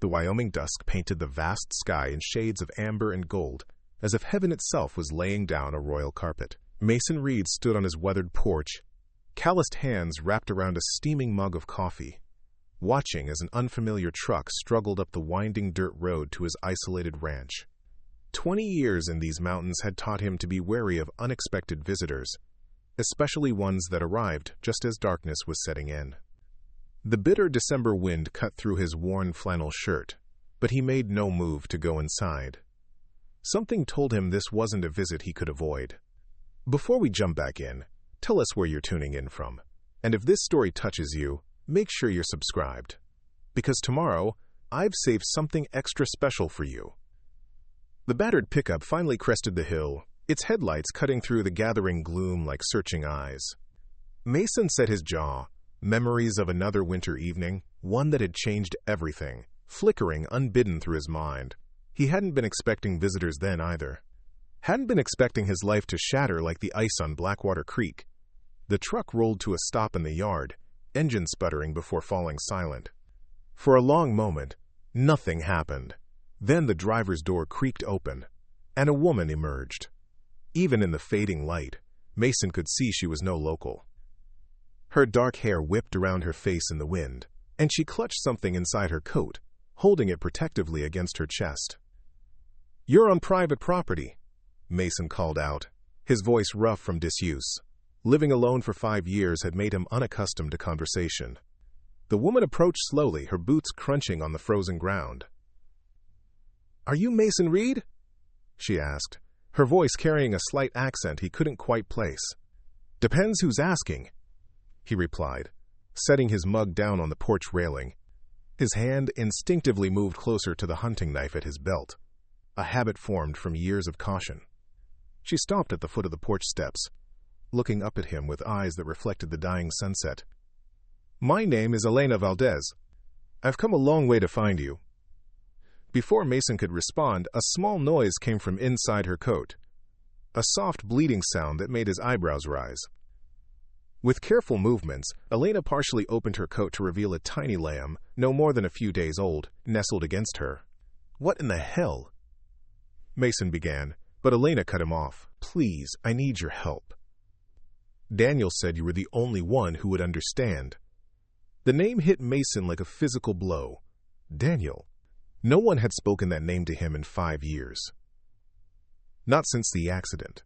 The Wyoming dusk painted the vast sky in shades of amber and gold, as if heaven itself was laying down a royal carpet. Mason Reid stood on his weathered porch, calloused hands wrapped around a steaming mug of coffee, watching as an unfamiliar truck struggled up the winding dirt road to his isolated ranch. 20 years in these mountains had taught him to be wary of unexpected visitors, especially ones that arrived just as darkness was setting in. The bitter December wind cut through his worn flannel shirt, but he made no move to go inside. Something told him this wasn't a visit he could avoid. Before we jump back in, tell us where you're tuning in from. And if this story touches you, make sure you're subscribed. Because tomorrow, I've saved something extra special for you. The battered pickup finally crested the hill, its headlights cutting through the gathering gloom like searching eyes. Mason set his jaw, memories of another winter evening, one that had changed everything, flickering unbidden through his mind. He hadn't been expecting visitors then either. Hadn't been expecting his life to shatter like the ice on Blackwater Creek. The truck rolled to a stop in the yard, engine sputtering before falling silent. For a long moment, nothing happened. Then the driver's door creaked open, and a woman emerged. Even in the fading light, Mason could see she was no local. Her dark hair whipped around her face in the wind, and she clutched something inside her coat, holding it protectively against her chest. "You're on private property," Mason called out, his voice rough from disuse. Living alone for 5 years had made him unaccustomed to conversation. The woman approached slowly, her boots crunching on the frozen ground. "Are you Mason Reid?" she asked, her voice carrying a slight accent he couldn't quite place. "Depends who's asking," he replied, setting his mug down on the porch railing. His hand instinctively moved closer to the hunting knife at his belt, a habit formed from years of caution. She stopped at the foot of the porch steps, looking up at him with eyes that reflected the dying sunset. "My name is Elena Valdez. I've come a long way to find you." Before Mason could respond, a small noise came from inside her coat, a soft bleeding sound that made his eyebrows rise. With careful movements, Elena partially opened her coat to reveal a tiny lamb, no more than a few days old, nestled against her. "What in the hell?" Mason began, but Elena cut him off. "Please, I need your help. Daniel said you were the only one who would understand." The name hit Mason like a physical blow. Daniel. No one had spoken that name to him in 5 years. Not since the accident.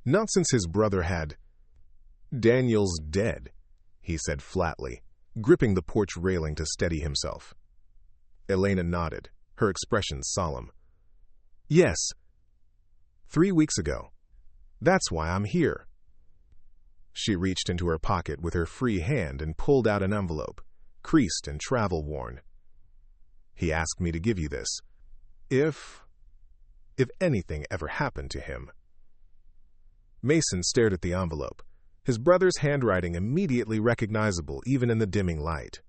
Not since his brother had. "Daniel's dead," he said flatly, gripping the porch railing to steady himself. Elena nodded, her expression solemn. "Yes. 3 weeks ago. That's why I'm here." She reached into her pocket with her free hand and pulled out an envelope, creased and travel-worn. "He asked me to give you this. If anything ever happened to him." Mason stared at the envelope, his brother's handwriting immediately recognizable even in the dimming light.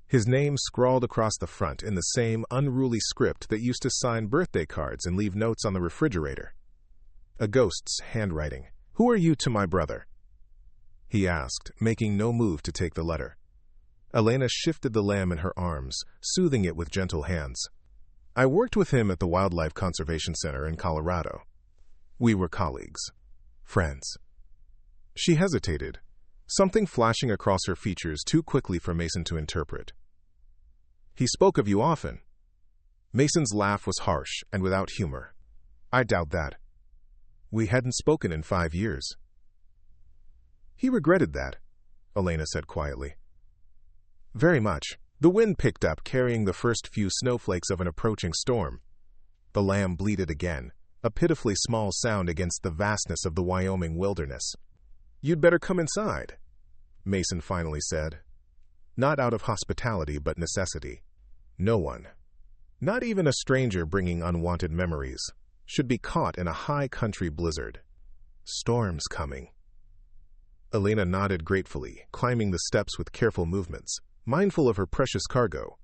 His name scrawled across the front in the same unruly script that used to sign birthday cards and leave notes on the refrigerator. A ghost's handwriting. "Who are you to my brother?" he asked, making no move to take the letter. Elena shifted the lamb in her arms, soothing it with gentle hands. "I worked with him at the Wildlife Conservation Center in Colorado. We were colleagues. Friends." She hesitated, something flashing across her features too quickly for Mason to interpret. "He spoke of you often." Mason's laugh was harsh and without humor. "I doubt that. We hadn't spoken in 5 years." "He regretted that," Elena said quietly. "Very much." The wind picked up, carrying the first few snowflakes of an approaching storm. The lamb bleated again, a pitifully small sound against the vastness of the Wyoming wilderness. "You'd better come inside," Mason finally said. Not out of hospitality but necessity. No one, not even a stranger bringing unwanted memories, should be caught in a high country blizzard. Storms coming. Elena nodded gratefully, climbing the steps with careful movements, mindful of her precious cargo.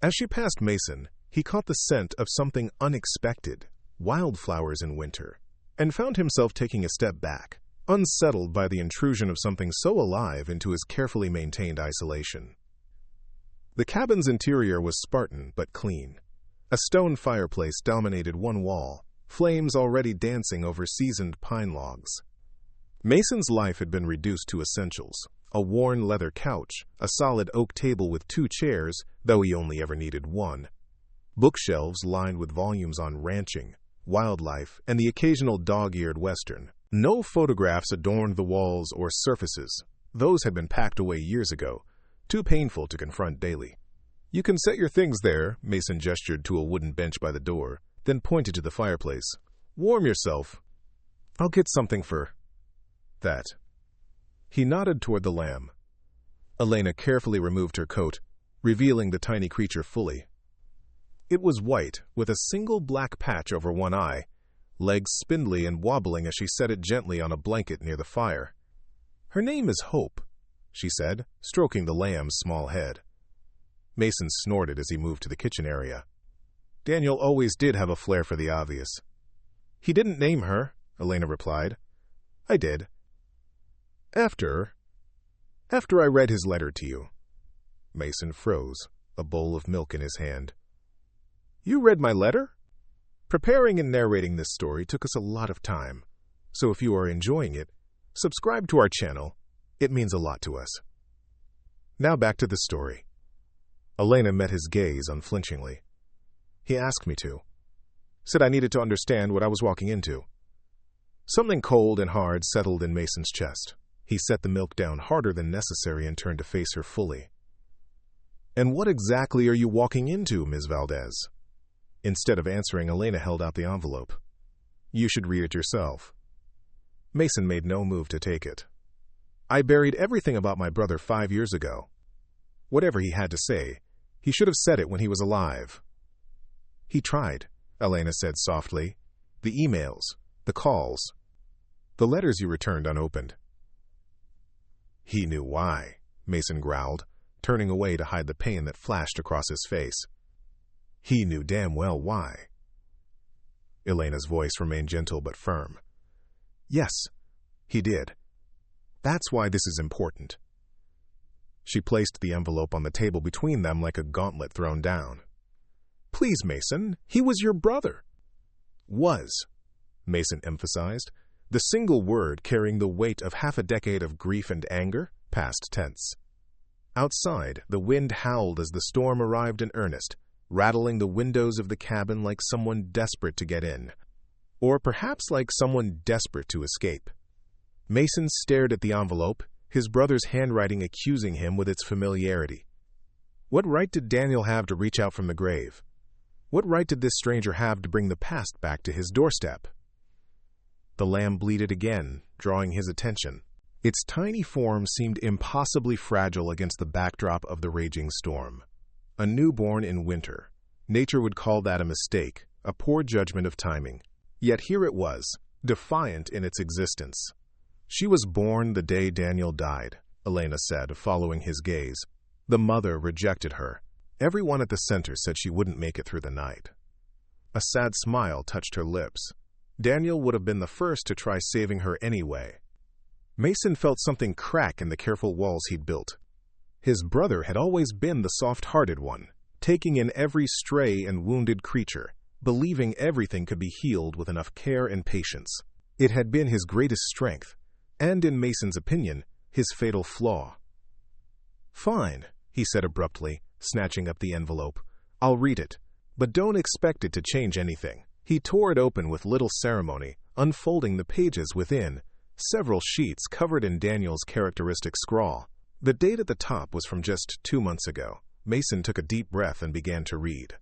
As she passed Mason, he caught the scent of something unexpected, wildflowers in winter, and found himself taking a step back, unsettled by the intrusion of something so alive into his carefully maintained isolation. The cabin's interior was Spartan but clean. A stone fireplace dominated one wall, flames already dancing over seasoned pine logs. Mason's life had been reduced to essentials: a worn leather couch, a solid oak table with 2 chairs, though he only ever needed one, bookshelves lined with volumes on ranching, wildlife, and the occasional dog-eared western. No photographs adorned the walls or surfaces. Those had been packed away years ago, too painful to confront daily. "You can set your things there," Mason gestured to a wooden bench by the door, then pointed to the fireplace. "Warm yourself. I'll get something for that." He nodded toward the lamb. Elena carefully removed her coat, revealing the tiny creature fully. It was white, with a single black patch over one eye, legs spindly and wobbling as she set it gently on a blanket near the fire. "Her name is Hope," she said, stroking the lamb's small head. Mason snorted as he moved to the kitchen area. Daniel always did have a flair for the obvious. "He didn't name her," Elena replied. "I did. After I read his letter to you." Mason froze, a bowl of milk in his hand. "You read my letter?" "Preparing and narrating this story took us a lot of time, so if you are enjoying it, subscribe to our channel. It means a lot to us." Now back to the story. Elena met his gaze unflinchingly. "He asked me to. Said I needed to understand what I was walking into." Something cold and hard settled in Mason's chest. He set the milk down harder than necessary and turned to face her fully. "And what exactly are you walking into, Ms. Valdez?" Instead of answering, Elena held out the envelope. "You should read it yourself." Mason made no move to take it. "I buried everything about my brother 5 years ago. Whatever he had to say, he should have said it when he was alive." "He tried," Elena said softly. "The emails, the calls, the letters you returned unopened." "He knew why," Mason growled, turning away to hide the pain that flashed across his face. "He knew damn well why." Elena's voice remained gentle but firm. "Yes, he did. That's why this is important." She placed the envelope on the table between them like a gauntlet thrown down. "Please, Mason, he was your brother." "Was," Mason emphasized, the single word carrying the weight of half a decade of grief and anger, past tense. Outside, the wind howled as the storm arrived in earnest, rattling the windows of the cabin like someone desperate to get in, or perhaps like someone desperate to escape. Mason stared at the envelope, his brother's handwriting accusing him with its familiarity. What right did Daniel have to reach out from the grave? What right did this stranger have to bring the past back to his doorstep? The lamb bleated again, drawing his attention. Its tiny form seemed impossibly fragile against the backdrop of the raging storm. A newborn in winter. Nature would call that a mistake, a poor judgment of timing. Yet here it was, defiant in its existence. "She was born the day Daniel died," Elena said, following his gaze. "The mother rejected her. Everyone at the center said she wouldn't make it through the night." A sad smile touched her lips. Daniel would have been the first to try saving her anyway. Mason felt something crack in the careful walls he'd built. His brother had always been the soft-hearted one, taking in every stray and wounded creature, believing everything could be healed with enough care and patience. It had been his greatest strength, and in Mason's opinion, his fatal flaw. "Fine," he said abruptly, snatching up the envelope. "I'll read it, but don't expect it to change anything." He tore it open with little ceremony, unfolding the pages within, several sheets covered in Daniel's characteristic scrawl. The date at the top was from just 2 months ago. Mason took a deep breath and began to read.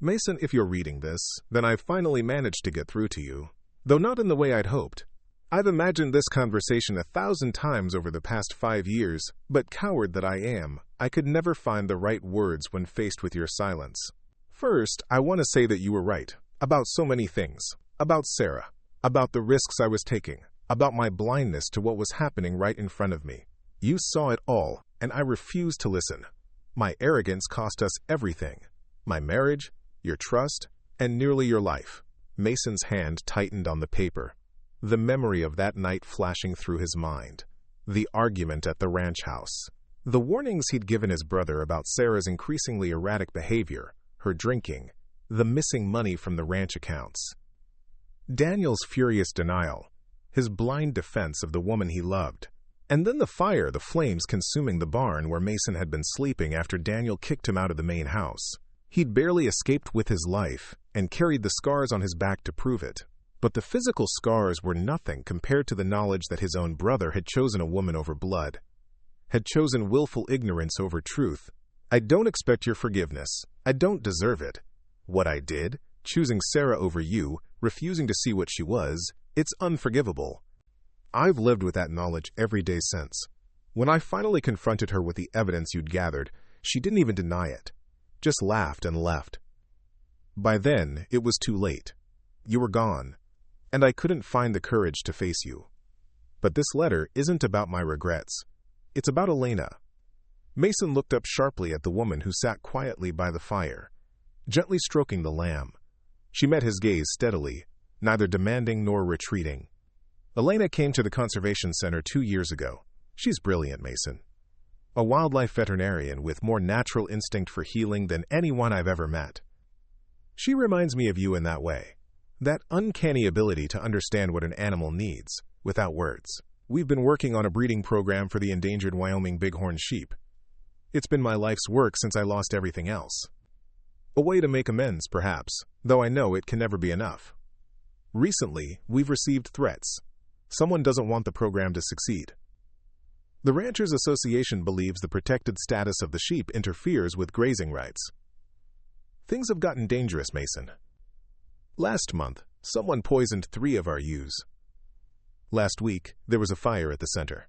"Mason, if you're reading this, then I've finally managed to get through to you, though not in the way I'd hoped. I've imagined this conversation 1,000 times over the past 5 years, but coward that I am, I could never find the right words when faced with your silence. First, I want to say that you were right. About so many things. About Sarah. About the risks I was taking. About my blindness to what was happening right in front of me. You saw it all, and I refused to listen. My arrogance cost us everything. My marriage, your trust, and nearly your life." Mason's hand tightened on the paper, the memory of that night flashing through his mind. The argument at the ranch house. The warnings he'd given his brother about Sarah's increasingly erratic behavior, her drinking, the missing money from the ranch accounts. Daniel's furious denial, his blind defense of the woman he loved, and then the fire, the flames consuming the barn where Mason had been sleeping after Daniel kicked him out of the main house. He'd barely escaped with his life and carried the scars on his back to prove it. But the physical scars were nothing compared to the knowledge that his own brother had chosen a woman over blood, had chosen willful ignorance over truth. I don't expect your forgiveness. I don't deserve it. What I did, choosing Sarah over you, refusing to see what she was, it's unforgivable. I've lived with that knowledge every day since. When I finally confronted her with the evidence you'd gathered, she didn't even deny it, just laughed and left. By then, it was too late. You were gone, and I couldn't find the courage to face you. But this letter isn't about my regrets. It's about Elena. Mason looked up sharply at the woman who sat quietly by the fire, gently stroking the lamb. She met his gaze steadily, neither demanding nor retreating. Elena came to the conservation center 2 years ago. She's brilliant, Mason. A wildlife veterinarian with more natural instinct for healing than anyone I've ever met. She reminds me of you in that way. That uncanny ability to understand what an animal needs, without words. We've been working on a breeding program for the endangered Wyoming bighorn sheep. It's been my life's work since I lost everything else. A way to make amends, perhaps, though I know it can never be enough. Recently, we've received threats. Someone doesn't want the program to succeed. The Ranchers Association believes the protected status of the sheep interferes with grazing rights. Things have gotten dangerous, Mason. Last month, someone poisoned 3 of our ewes. Last week, there was a fire at the center.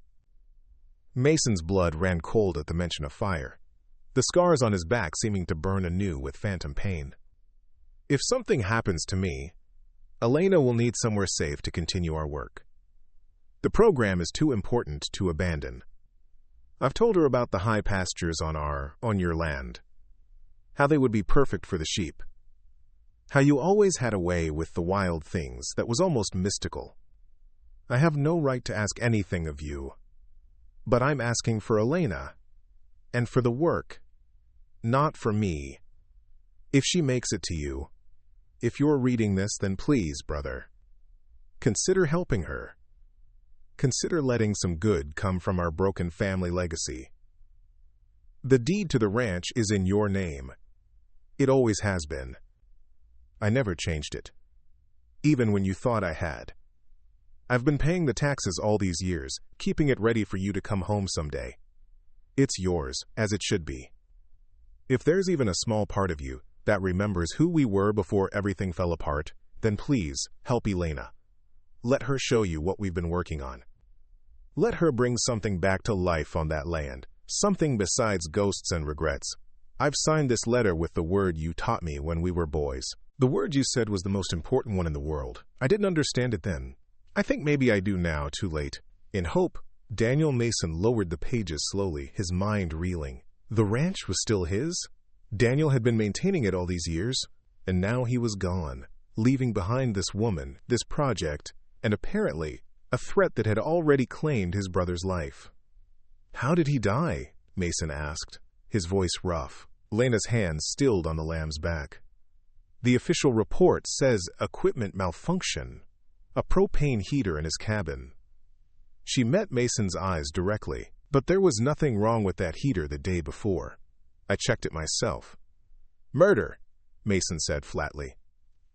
Mason's blood ran cold at the mention of fire, the scars on his back seeming to burn anew with phantom pain. If something happens to me, Elena will need somewhere safe to continue our work. The program is too important to abandon. I've told her about the high pastures on your land, how they would be perfect for the sheep, how you always had a way with the wild things that was almost mystical. I have no right to ask anything of you, but I'm asking for Elena, and for the work, not for me. If she makes it to you, if you're reading this, then please, brother, consider helping her. Consider letting some good come from our broken family legacy. The deed to the ranch is in your name. It always has been. I never changed it, even when you thought I had. I've been paying the taxes all these years, keeping it ready for you to come home someday. It's yours, as it should be. If there's even a small part of you that remembers who we were before everything fell apart, then please help Elena. Let her show you what we've been working on. Let her bring something back to life on that land, something besides ghosts and regrets. I've signed this letter with the word you taught me when we were boys. The word you said was the most important one in the world. I didn't understand it then. I think maybe I do now, too late. In hope, Daniel Mason lowered the pages slowly, his mind reeling. The ranch was still his? Daniel had been maintaining it all these years, and now he was gone, leaving behind this woman, this project, and apparently a threat that had already claimed his brother's life. How did he die? Mason asked, his voice rough. Lena's hand stilled on the lamb's back. The official report says equipment malfunction. A propane heater in his cabin. She met Mason's eyes directly, but there was nothing wrong with that heater the day before. I checked it myself. Murder, Mason said flatly.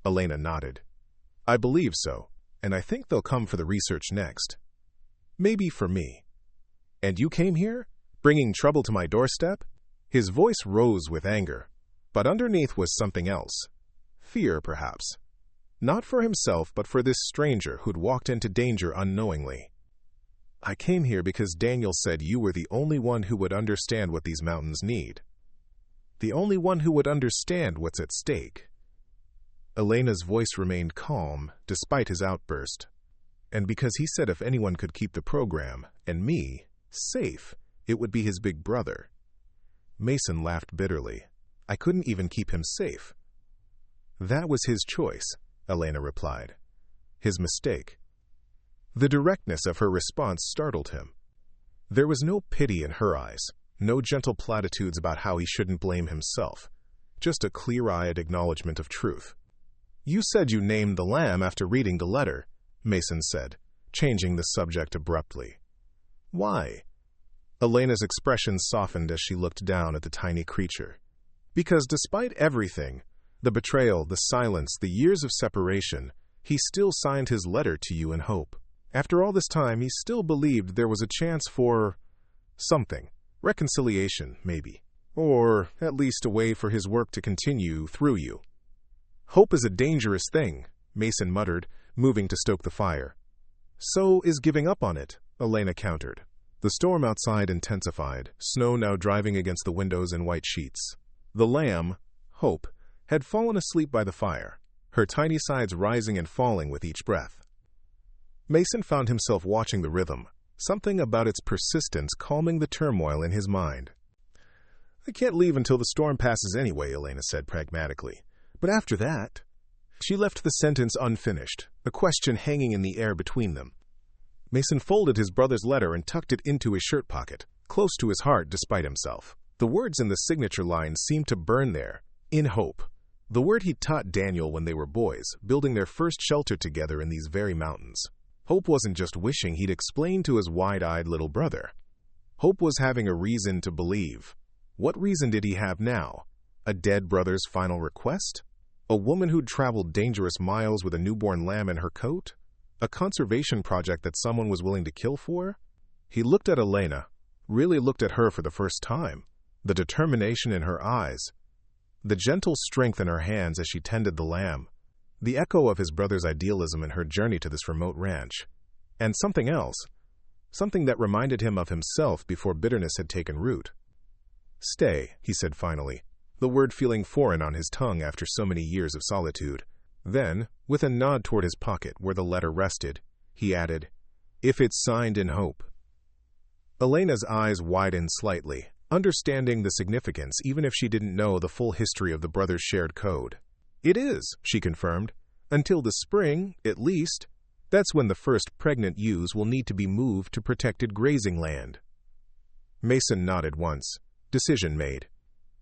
Elena nodded. I believe so, and I think they'll come for the research next. Maybe for me. And you came here, bringing trouble to my doorstep? His voice rose with anger, but underneath was something else. Fear, perhaps. Not for himself, but for this stranger who'd walked into danger unknowingly. I came here because Daniel said you were the only one who would understand what these mountains need. The only one who would understand what's at stake. Elena's voice remained calm, despite his outburst. And because he said if anyone could keep the program, and me, safe, it would be his big brother. Mason laughed bitterly. I couldn't even keep him safe. That was his choice, Elena replied. His mistake. The directness of her response startled him. There was no pity in her eyes, No gentle platitudes about how he shouldn't blame himself. Just a clear-eyed acknowledgement of truth. "You said you named the lamb after reading the letter," Mason said, changing the subject abruptly. "Why?" Elena's expression softened as she looked down at the tiny creature. "Because despite everything, the betrayal, the silence, the years of separation, he still signed his letter to you in hope. After all this time, he still believed there was a chance for something. Reconciliation, maybe. Or at least a way for his work to continue through you." "Hope is a dangerous thing," Mason muttered, moving to stoke the fire. "So is giving up on it," Elena countered. The storm outside intensified, snow now driving against the windows in white sheets. The lamb, Hope, had fallen asleep by the fire, her tiny sides rising and falling with each breath. Mason found himself watching the rhythm, something about its persistence calming the turmoil in his mind. "I can't leave until the storm passes anyway," Elena said pragmatically. "But after that—" She left the sentence unfinished, a question hanging in the air between them. Mason folded his brother's letter and tucked it into his shirt pocket, close to his heart despite himself. The words in the signature line seemed to burn there, in hope. The word he'd taught Daniel when they were boys, building their first shelter together in these very mountains. Hope wasn't just wishing, he'd explained to his wide-eyed little brother. Hope was having a reason to believe. What reason did he have now? A dead brother's final request? A woman who'd traveled dangerous miles with a newborn lamb in her coat? A conservation project that someone was willing to kill for? He looked at Elena, really looked at her for the first time. The determination in her eyes, the gentle strength in her hands as she tended the lamb, the echo of his brother's idealism in her journey to this remote ranch. And something else, something that reminded him of himself before bitterness had taken root. "Stay," he said finally, the word feeling foreign on his tongue after so many years of solitude. Then, with a nod toward his pocket where the letter rested, he added, "If it's signed in hope." Elena's eyes widened slightly, understanding the significance even if she didn't know the full history of the brothers' shared code. "It is," she confirmed. "Until the spring, at least. That's when the first pregnant ewes will need to be moved to protected grazing land." Mason nodded once. Decision made.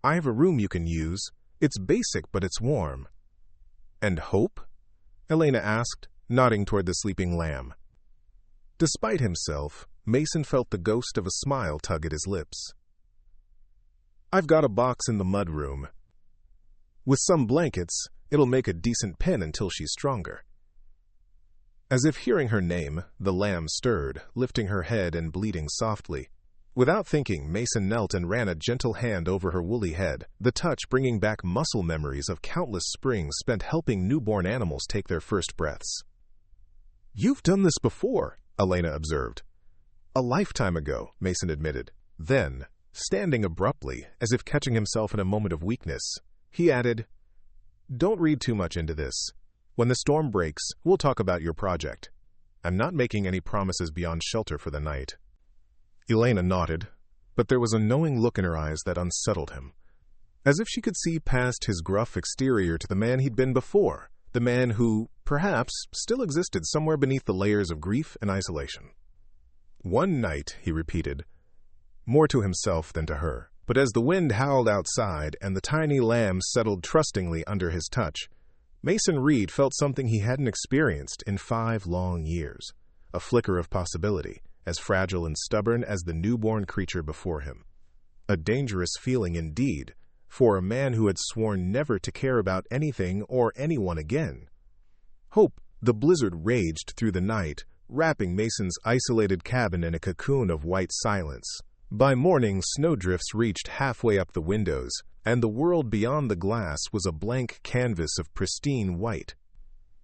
"I have a room you can use. It's basic, but it's warm." "And hope?" Elena asked, nodding toward the sleeping lamb. Despite himself, Mason felt the ghost of a smile tug at his lips. "I've got a box in the mud room. With some blankets, it'll make a decent pen until she's stronger." As if hearing her name, the lamb stirred, lifting her head and bleating softly. Without thinking, Mason knelt and ran a gentle hand over her woolly head, the touch bringing back muscle memories of countless springs spent helping newborn animals take their first breaths. "You've done this before," Elena observed. "A lifetime ago," Mason admitted. Then, standing abruptly, as if catching himself in a moment of weakness, he added, "Don't read too much into this. When the storm breaks, we'll talk about your project. I'm not making any promises beyond shelter for the night." Elena nodded, but there was a knowing look in her eyes that unsettled him. As if she could see past his gruff exterior to the man he'd been before, the man who, perhaps, still existed somewhere beneath the layers of grief and isolation. "One night," he repeated, more to himself than to her. But as the wind howled outside and the tiny lamb settled trustingly under his touch, Mason Reid felt something he hadn't experienced in 5 long years, a flicker of possibility, as fragile and stubborn as the newborn creature before him. A dangerous feeling indeed, for a man who had sworn never to care about anything or anyone again. Hope, the blizzard raged through the night, wrapping Mason's isolated cabin in a cocoon of white silence. By morning, snowdrifts reached halfway up the windows, and the world beyond the glass was a blank canvas of pristine white.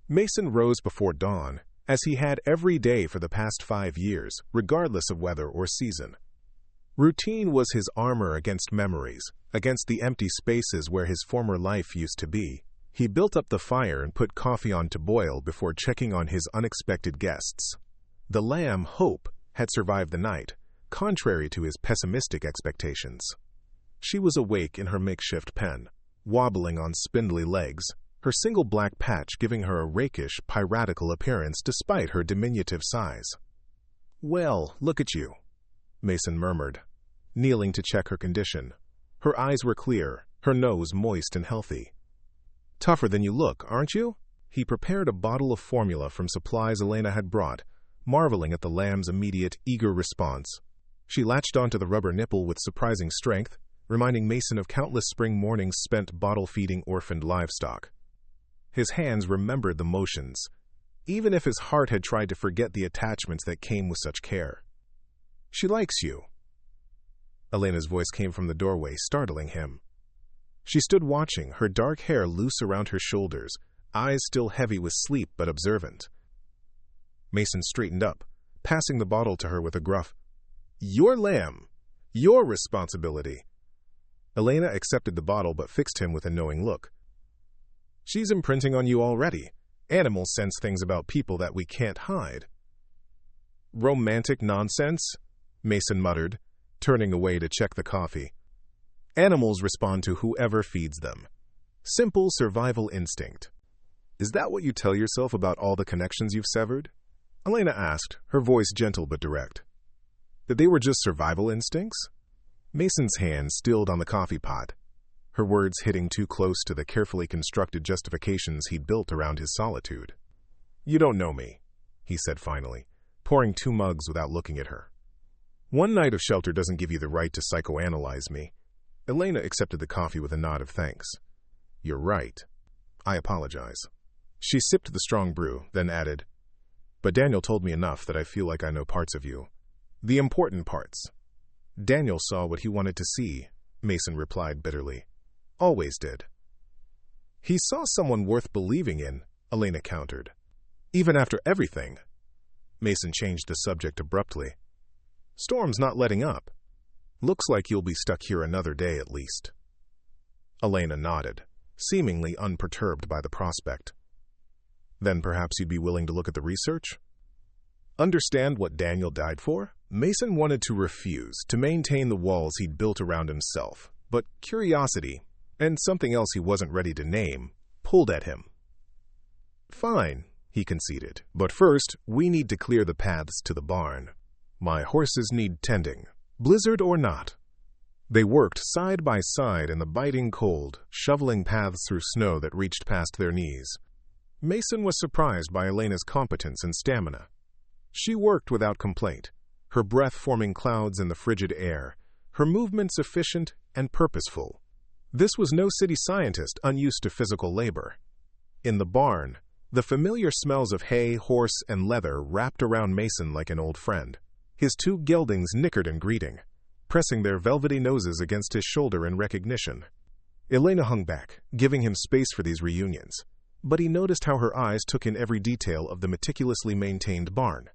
Mason rose before dawn, as he had every day for the past 5 years, regardless of weather or season. Routine was his armor against memories, against the empty spaces where his former life used to be. He built up the fire and put coffee on to boil before checking on his unexpected guests. The lamb, Hope, had survived the night, contrary to his pessimistic expectations. She was awake in her makeshift pen, wobbling on spindly legs, her single black patch giving her a rakish, piratical appearance despite her diminutive size. "Well, look at you," Mason murmured. kneeling to check her condition. Her eyes were clear, her nose moist and healthy. "Tougher than you look, aren't you?" He prepared a bottle of formula from supplies Elena had brought, marveling at the lamb's immediate, eager response. She latched onto the rubber nipple with surprising strength, reminding Mason of countless spring mornings spent bottle-feeding orphaned livestock. His hands remembered the motions, even if his heart had tried to forget the attachments that came with such care. "She likes you." Elena's voice came from the doorway, startling him. She stood watching, her dark hair loose around her shoulders, eyes still heavy with sleep but observant. Mason straightened up, passing the bottle to her with a gruff, "Your lamb. Your responsibility." Elena accepted the bottle but fixed him with a knowing look. "She's imprinting on you already. Animals sense things about people that we can't hide." "Romantic nonsense," Mason muttered, turning away to check the coffee. "Animals respond to whoever feeds them. Simple survival instinct." "Is that what you tell yourself about all the connections you've severed?" Elena asked, her voice gentle but direct. "That they were just survival instincts?" Mason's hand stilled on the coffee pot, her words hitting too close to the carefully constructed justifications he'd built around his solitude. "You don't know me," he said finally, pouring 2 mugs without looking at her. "One night of shelter doesn't give you the right to psychoanalyze me." Elena accepted the coffee with a nod of thanks. "You're right. I apologize." She sipped the strong brew, then added, "But Daniel told me enough that I feel like I know parts of you. The important parts." "Daniel saw what he wanted to see," Mason replied bitterly. "Always did." "He saw someone worth believing in," Elena countered. "Even after everything." Mason changed the subject abruptly. "Storm's not letting up. Looks like you'll be stuck here another day at least." Elena nodded, seemingly unperturbed by the prospect. "Then perhaps you'd be willing to look at the research?" Understand what Daniel died for? Mason wanted to refuse, to maintain the walls he'd built around himself, but curiosity, and something else he wasn't ready to name, pulled at him. "Fine," he conceded, "but first, we need to clear the paths to the barn. My horses need tending, blizzard or not." They worked side by side in the biting cold, shoveling paths through snow that reached past their knees. Mason was surprised by Elena's competence and stamina. She worked without complaint, her breath forming clouds in the frigid air, her movements efficient and purposeful. This was no city scientist unused to physical labor. In the barn, the familiar smells of hay, horse, and leather wrapped around Mason like an old friend. His 2 geldings nickered in greeting, pressing their velvety noses against his shoulder in recognition. Elena hung back, giving him space for these reunions, but he noticed how her eyes took in every detail of the meticulously maintained barn.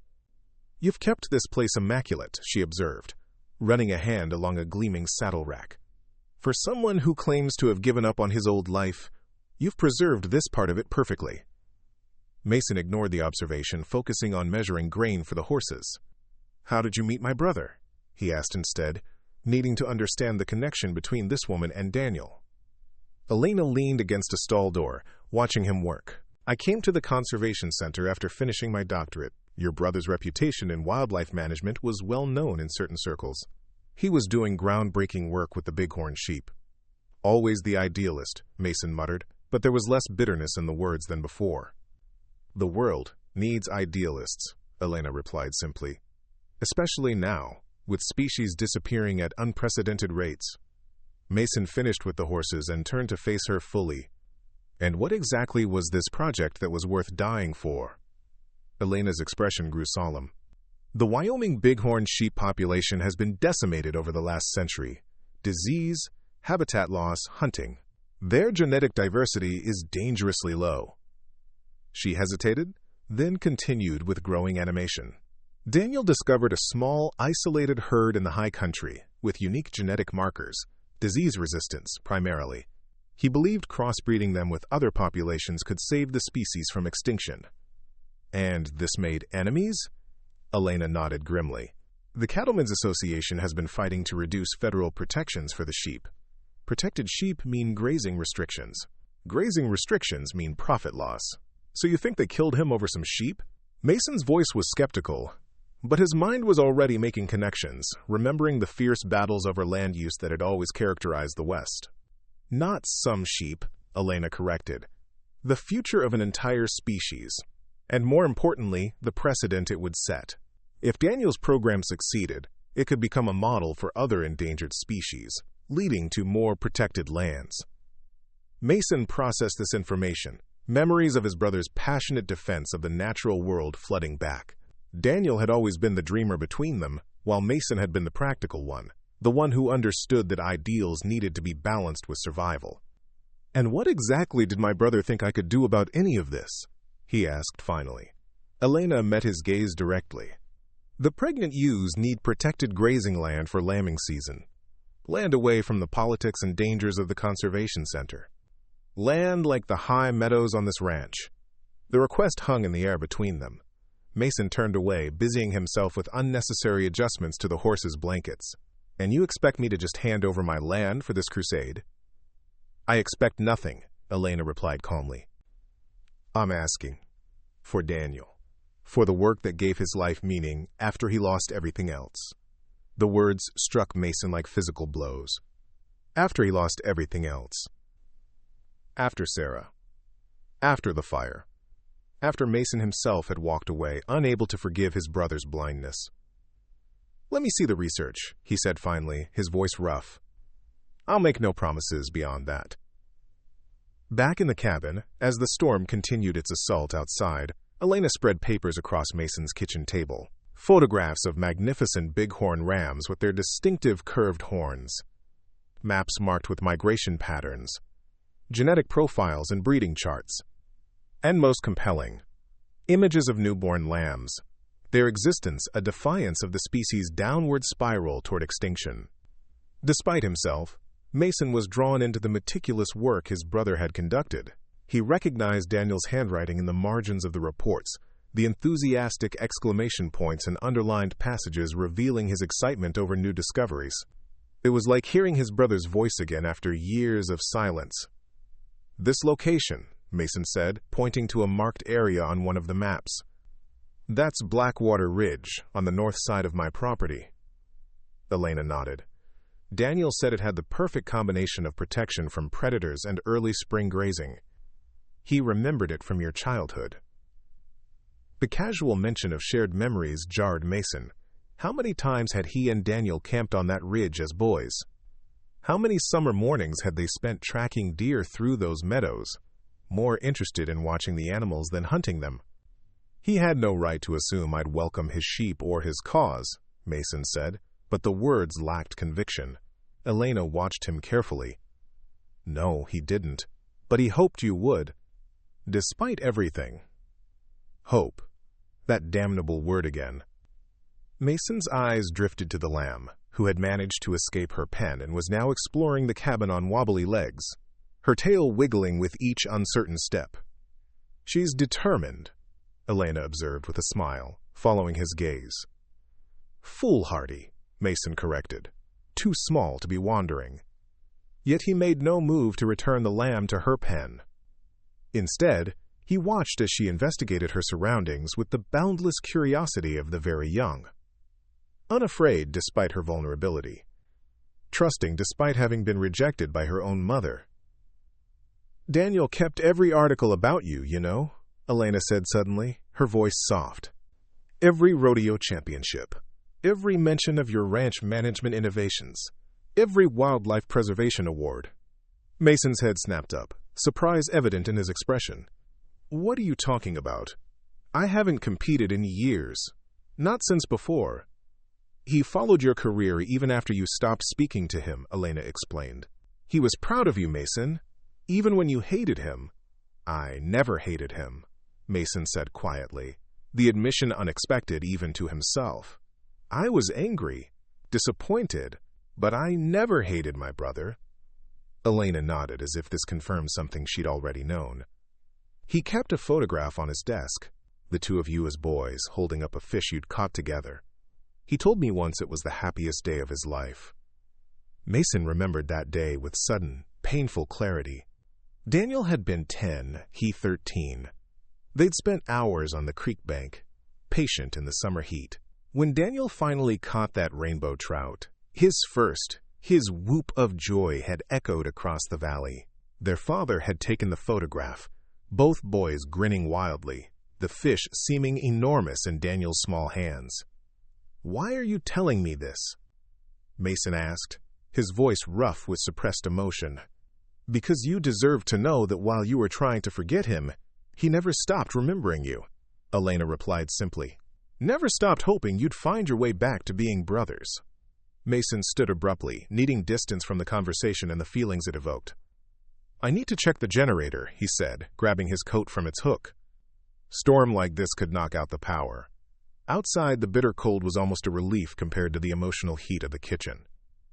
"You've kept this place immaculate," she observed, running a hand along a gleaming saddle rack. "For someone who claims to have given up on his old life, you've preserved this part of it perfectly." Mason ignored the observation, focusing on measuring grain for the horses. "How did you meet my brother?" he asked instead, needing to understand the connection between this woman and Daniel. Elena leaned against a stall door, watching him work. "I came to the conservation center after finishing my doctorate. Your brother's reputation in wildlife management was well known in certain circles. He was doing groundbreaking work with the bighorn sheep." "Always the idealist," Mason muttered, but there was less bitterness in the words than before. "The world needs idealists," Elena replied simply. "Especially now, with species disappearing at unprecedented rates." Mason finished with the horses and turned to face her fully. "And what exactly was this project that was worth dying for?" Elena's expression grew solemn. "The Wyoming bighorn sheep population has been decimated over the last century. Disease, habitat loss, hunting. Their genetic diversity is dangerously low." She hesitated, then continued with growing animation. "Daniel discovered a small, isolated herd in the high country with unique genetic markers, disease resistance primarily. He believed crossbreeding them with other populations could save the species from extinction." "And this made enemies?" Elena nodded grimly. "The Cattlemen's Association has been fighting to reduce federal protections for the sheep. Protected sheep mean grazing restrictions. Grazing restrictions mean profit loss. So you think they killed him over some sheep?" Mason's voice was skeptical, But his mind was already making connections, remembering the fierce battles over land use that had always characterized the West. Not some sheep, Elena corrected. The future of an entire species, and more importantly, the precedent it would set. If Daniel's program succeeded, it could become a model for other endangered species, leading to more protected lands. Mason processed this information, memories of his brother's passionate defense of the natural world flooding back. Daniel had always been the dreamer between them, while Mason had been the practical one, the one who understood that ideals needed to be balanced with survival. "And what exactly did my brother think I could do about any of this?" he asked finally. Elena met his gaze directly. "The pregnant ewes need protected grazing land for lambing season. Land away from the politics and dangers of the conservation center. Land like the high meadows on this ranch." The request hung in the air between them. Mason turned away, busying himself with unnecessary adjustments to the horses' blankets. "And you expect me to just hand over my land for this crusade?" "I expect nothing," Elena replied calmly. "I'm asking for Daniel, for the work that gave his life meaning after he lost everything else." The words struck Mason like physical blows. After he lost everything else. After Sarah. After the fire. After Mason himself had walked away, unable to forgive his brother's blindness. "Let me see the research," he said finally, his voice rough. "I'll make no promises beyond that." Back in the cabin, as the storm continued its assault outside, Elena spread papers across Mason's kitchen table. Photographs of magnificent bighorn rams with their distinctive curved horns. Maps marked with migration patterns. Genetic profiles and breeding charts. And most compelling, images of newborn lambs, their existence a defiance of the species' downward spiral toward extinction. Despite himself, Mason was drawn into the meticulous work his brother had conducted. He recognized Daniel's handwriting in the margins of the reports, the enthusiastic exclamation points and underlined passages revealing his excitement over new discoveries. It was like hearing his brother's voice again after years of silence. "This location," Mason said, pointing to a marked area on one of the maps. "That's Blackwater Ridge, on the north side of my property." Elena nodded. Daniel said it had the perfect combination of protection from predators and early spring grazing. He remembered it from your childhood. The casual mention of shared memories jarred Mason. How many times had he and Daniel camped on that ridge as boys? How many summer mornings had they spent tracking deer through those meadows, more interested in watching the animals than hunting them? "He had no right to assume I'd welcome his sheep or his cause," Mason said, but the words lacked conviction. Elena watched him carefully. "No, he didn't, but he hoped you would. Despite everything." Hope. That damnable word again. Mason's eyes drifted to the lamb, who had managed to escape her pen and was now exploring the cabin on wobbly legs, her tail wiggling with each uncertain step. "She's determined," Elena observed with a smile, following his gaze. "Foolhardy," Mason corrected. "Too small to be wandering." Yet he made no move to return the lamb to her pen. Instead, he watched as she investigated her surroundings with the boundless curiosity of the very young. Unafraid despite her vulnerability. Trusting despite having been rejected by her own mother. "Daniel kept every article about you, you know," Elena said suddenly, her voice soft. "Every rodeo championship. Every mention of your ranch management innovations. Every wildlife preservation award." Mason's head snapped up, surprise evident in his expression. "What are you talking about? I haven't competed in years. Not since before." "He followed your career even after you stopped speaking to him," Elena explained. "He was proud of you, Mason, even when you hated him." "I never hated him," Mason said quietly, the admission unexpected even to himself. "I was angry, disappointed, but I never hated my brother." Elena nodded as if this confirmed something she'd already known. "He kept a photograph on his desk, the two of you as boys holding up a fish you'd caught together. He told me once it was the happiest day of his life." Mason remembered that day with sudden, painful clarity. Daniel had been 10, he 13. They'd spent hours on the creek bank, patient in the summer heat. When Daniel finally caught that rainbow trout, his whoop of joy had echoed across the valley. Their father had taken the photograph, both boys grinning wildly, the fish seeming enormous in Daniel's small hands. "Why are you telling me this?" Mason asked, his voice rough with suppressed emotion. "Because you deserve to know that while you were trying to forget him, he never stopped remembering you," Elena replied simply. "Never stopped hoping you'd find your way back to being brothers." Mason stood abruptly, needing distance from the conversation and the feelings it evoked. "I need to check the generator," he said, grabbing his coat from its hook. Storm like this could knock out the power. Outside, the bitter cold was almost a relief compared to the emotional heat of the kitchen.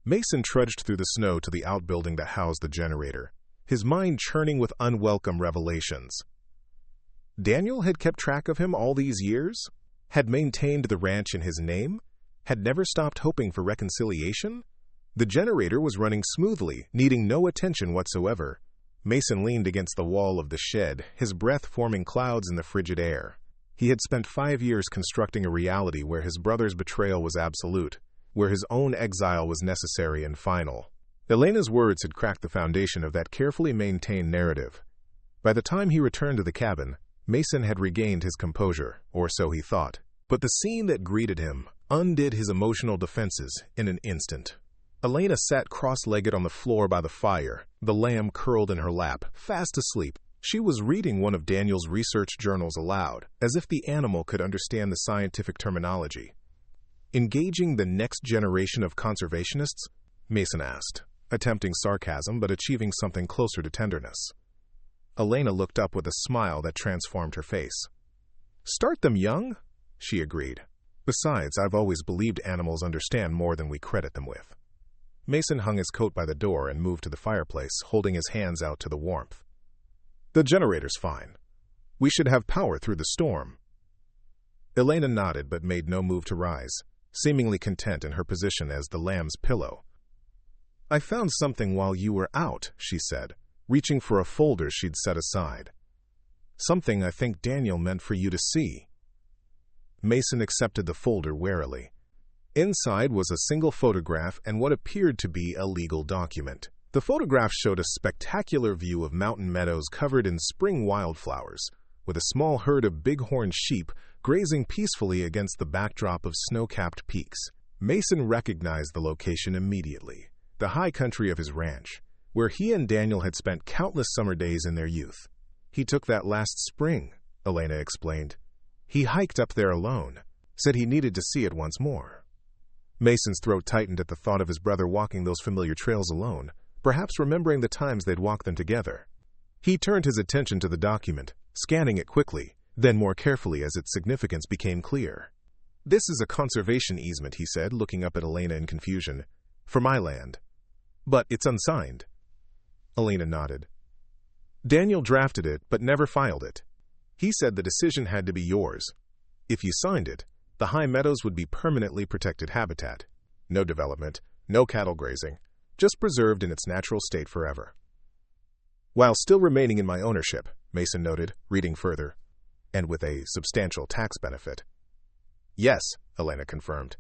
Mason trudged through the snow to the outbuilding that housed the generator, his mind churning with unwelcome revelations. Daniel had kept track of him all these years? Had maintained the ranch in his name? Had never stopped hoping for reconciliation? The generator was running smoothly, needing no attention whatsoever. Mason leaned against the wall of the shed, his breath forming clouds in the frigid air. He had spent 5 years constructing a reality where his brother's betrayal was absolute, where his own exile was necessary and final. Elena's words had cracked the foundation of that carefully maintained narrative. By the time he returned to the cabin, Mason had regained his composure, or so he thought. But the scene that greeted him undid his emotional defenses in an instant. Elena sat cross-legged on the floor by the fire, the lamb curled in her lap, fast asleep. She was reading one of Daniel's research journals aloud, as if the animal could understand the scientific terminology. "Engaging the next generation of conservationists?" Mason asked, attempting sarcasm but achieving something closer to tenderness. Elena looked up with a smile that transformed her face. "Start them young," she agreed. "Besides, I've always believed animals understand more than we credit them with." Mason hung his coat by the door and moved to the fireplace, holding his hands out to the warmth. "The generator's fine. We should have power through the storm." Elena nodded but made no move to rise, seemingly content in her position as the lamb's pillow. "I found something while you were out," she said, reaching for a folder she'd set aside. "Something I think Daniel meant for you to see." Mason accepted the folder warily. Inside was a single photograph and what appeared to be a legal document. The photograph showed a spectacular view of mountain meadows covered in spring wildflowers, with a small herd of bighorn sheep grazing peacefully against the backdrop of snow-capped peaks. Mason recognized the location immediately, the high country of his ranch, where he and Daniel had spent countless summer days in their youth. "He took that last spring," Elena explained. "He hiked up there alone, said he needed to see it once more." Mason's throat tightened at the thought of his brother walking those familiar trails alone, perhaps remembering the times they'd walked them together. He turned his attention to the document, scanning it quickly, then more carefully as its significance became clear. "This is a conservation easement," he said, looking up at Elena in confusion. "For my land. But it's unsigned." Elena nodded. "Daniel drafted it, but never filed it. He said the decision had to be yours. If you signed it, the high meadows would be permanently protected habitat. No development, no cattle grazing, just preserved in its natural state forever. While still remaining in my ownership," Mason noted, reading further, "and with a substantial tax benefit." "Yes," Elena confirmed.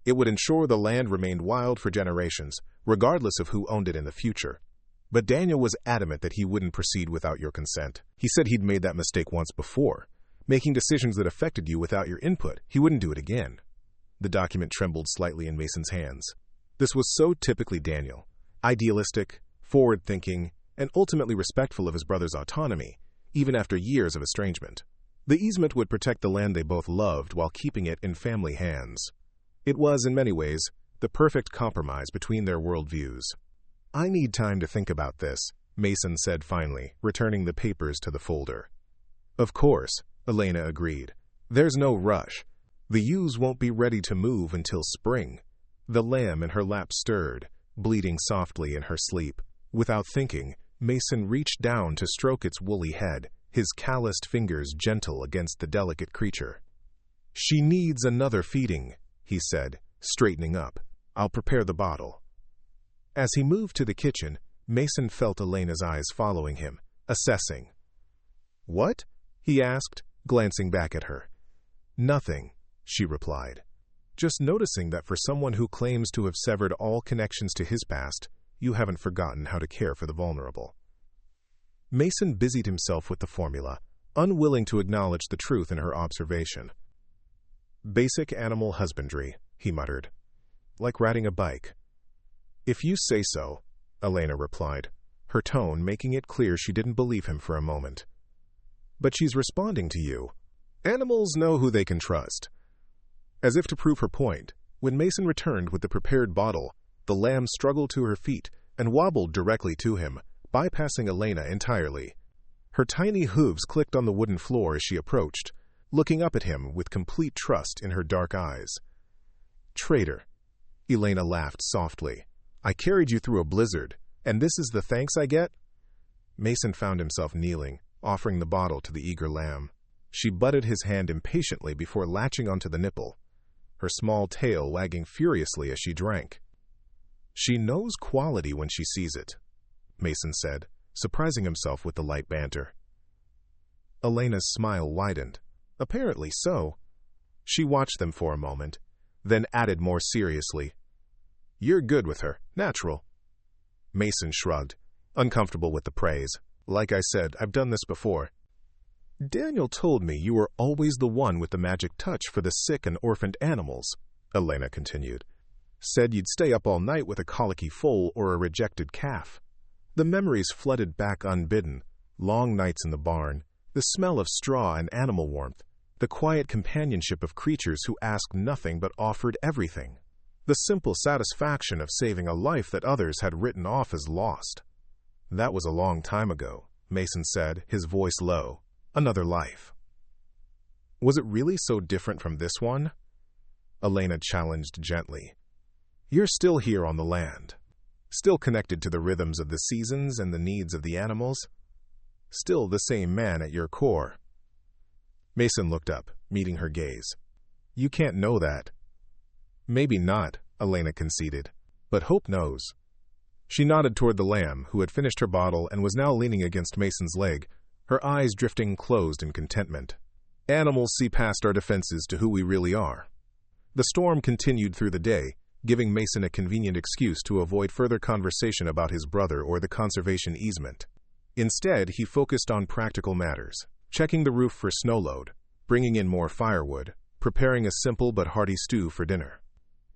"It would ensure the land remained wild for generations, regardless of who owned it in the future. But Daniel was adamant that he wouldn't proceed without your consent. He said he'd made that mistake once before, making decisions that affected you without your input. He wouldn't do it again." The document trembled slightly in Mason's hands. This was so typically Daniel, idealistic, forward-thinking, and ultimately respectful of his brother's autonomy, even after years of estrangement. The easement would protect the land they both loved while keeping it in family hands. It was, in many ways, the perfect compromise between their worldviews. "I need time to think about this," Mason said finally, returning the papers to the folder. "Of course," Elena agreed. "There's no rush. The ewes won't be ready to move until spring." The lamb in her lap stirred, bleating softly in her sleep. Without thinking, Mason reached down to stroke its woolly head, his calloused fingers gentle against the delicate creature. "She needs another feeding," he said, straightening up. "I'll prepare the bottle." As he moved to the kitchen, Mason felt Elena's eyes following him, assessing. "What?" he asked, glancing back at her. "Nothing," she replied. just noticing that for someone who claims to have severed all connections to his past, you haven't forgotten how to care for the vulnerable. Mason busied himself with the formula, unwilling to acknowledge the truth in her observation. Basic animal husbandry, he muttered. Like riding a bike. If you say so, Elena replied, her tone making it clear she didn't believe him for a moment. But she's responding to you. Animals know who they can trust. As if to prove her point, when Mason returned with the prepared bottle, the lamb struggled to her feet and wobbled directly to him, bypassing Elena entirely. Her tiny hooves clicked on the wooden floor as she approached, looking up at him with complete trust in her dark eyes. Traitor. Elena laughed softly. I carried you through a blizzard, and this is the thanks I get? Mason found himself kneeling, offering the bottle to the eager lamb. She butted his hand impatiently before latching onto the nipple, her small tail wagging furiously as she drank. She knows quality when she sees it, Mason said, surprising himself with the light banter. Elena's smile widened. Apparently so. She watched them for a moment, then added more seriously, You're good with her, natural. Mason shrugged, uncomfortable with the praise. Like I said, I've done this before. Daniel told me you were always the one with the magic touch for the sick and orphaned animals, Elena continued. Said you'd stay up all night with a colicky foal or a rejected calf. The memories flooded back unbidden, long nights in the barn, the smell of straw and animal warmth, the quiet companionship of creatures who asked nothing but offered everything, the simple satisfaction of saving a life that others had written off as lost. That was a long time ago, Mason said, his voice low. Another life. Was it really so different from this one? Elena challenged gently. You're still here on the land, still connected to the rhythms of the seasons and the needs of the animals, still the same man at your core. Mason looked up, meeting her gaze. You can't know that. Maybe not, Elena conceded, but hope knows. She nodded toward the lamb, who had finished her bottle and was now leaning against Mason's leg, her eyes drifting closed in contentment. Animals see past our defenses to who we really are. The storm continued through the day, giving Mason a convenient excuse to avoid further conversation about his brother or the conservation easement. Instead, he focused on practical matters, checking the roof for snow load, bringing in more firewood, preparing a simple but hearty stew for dinner.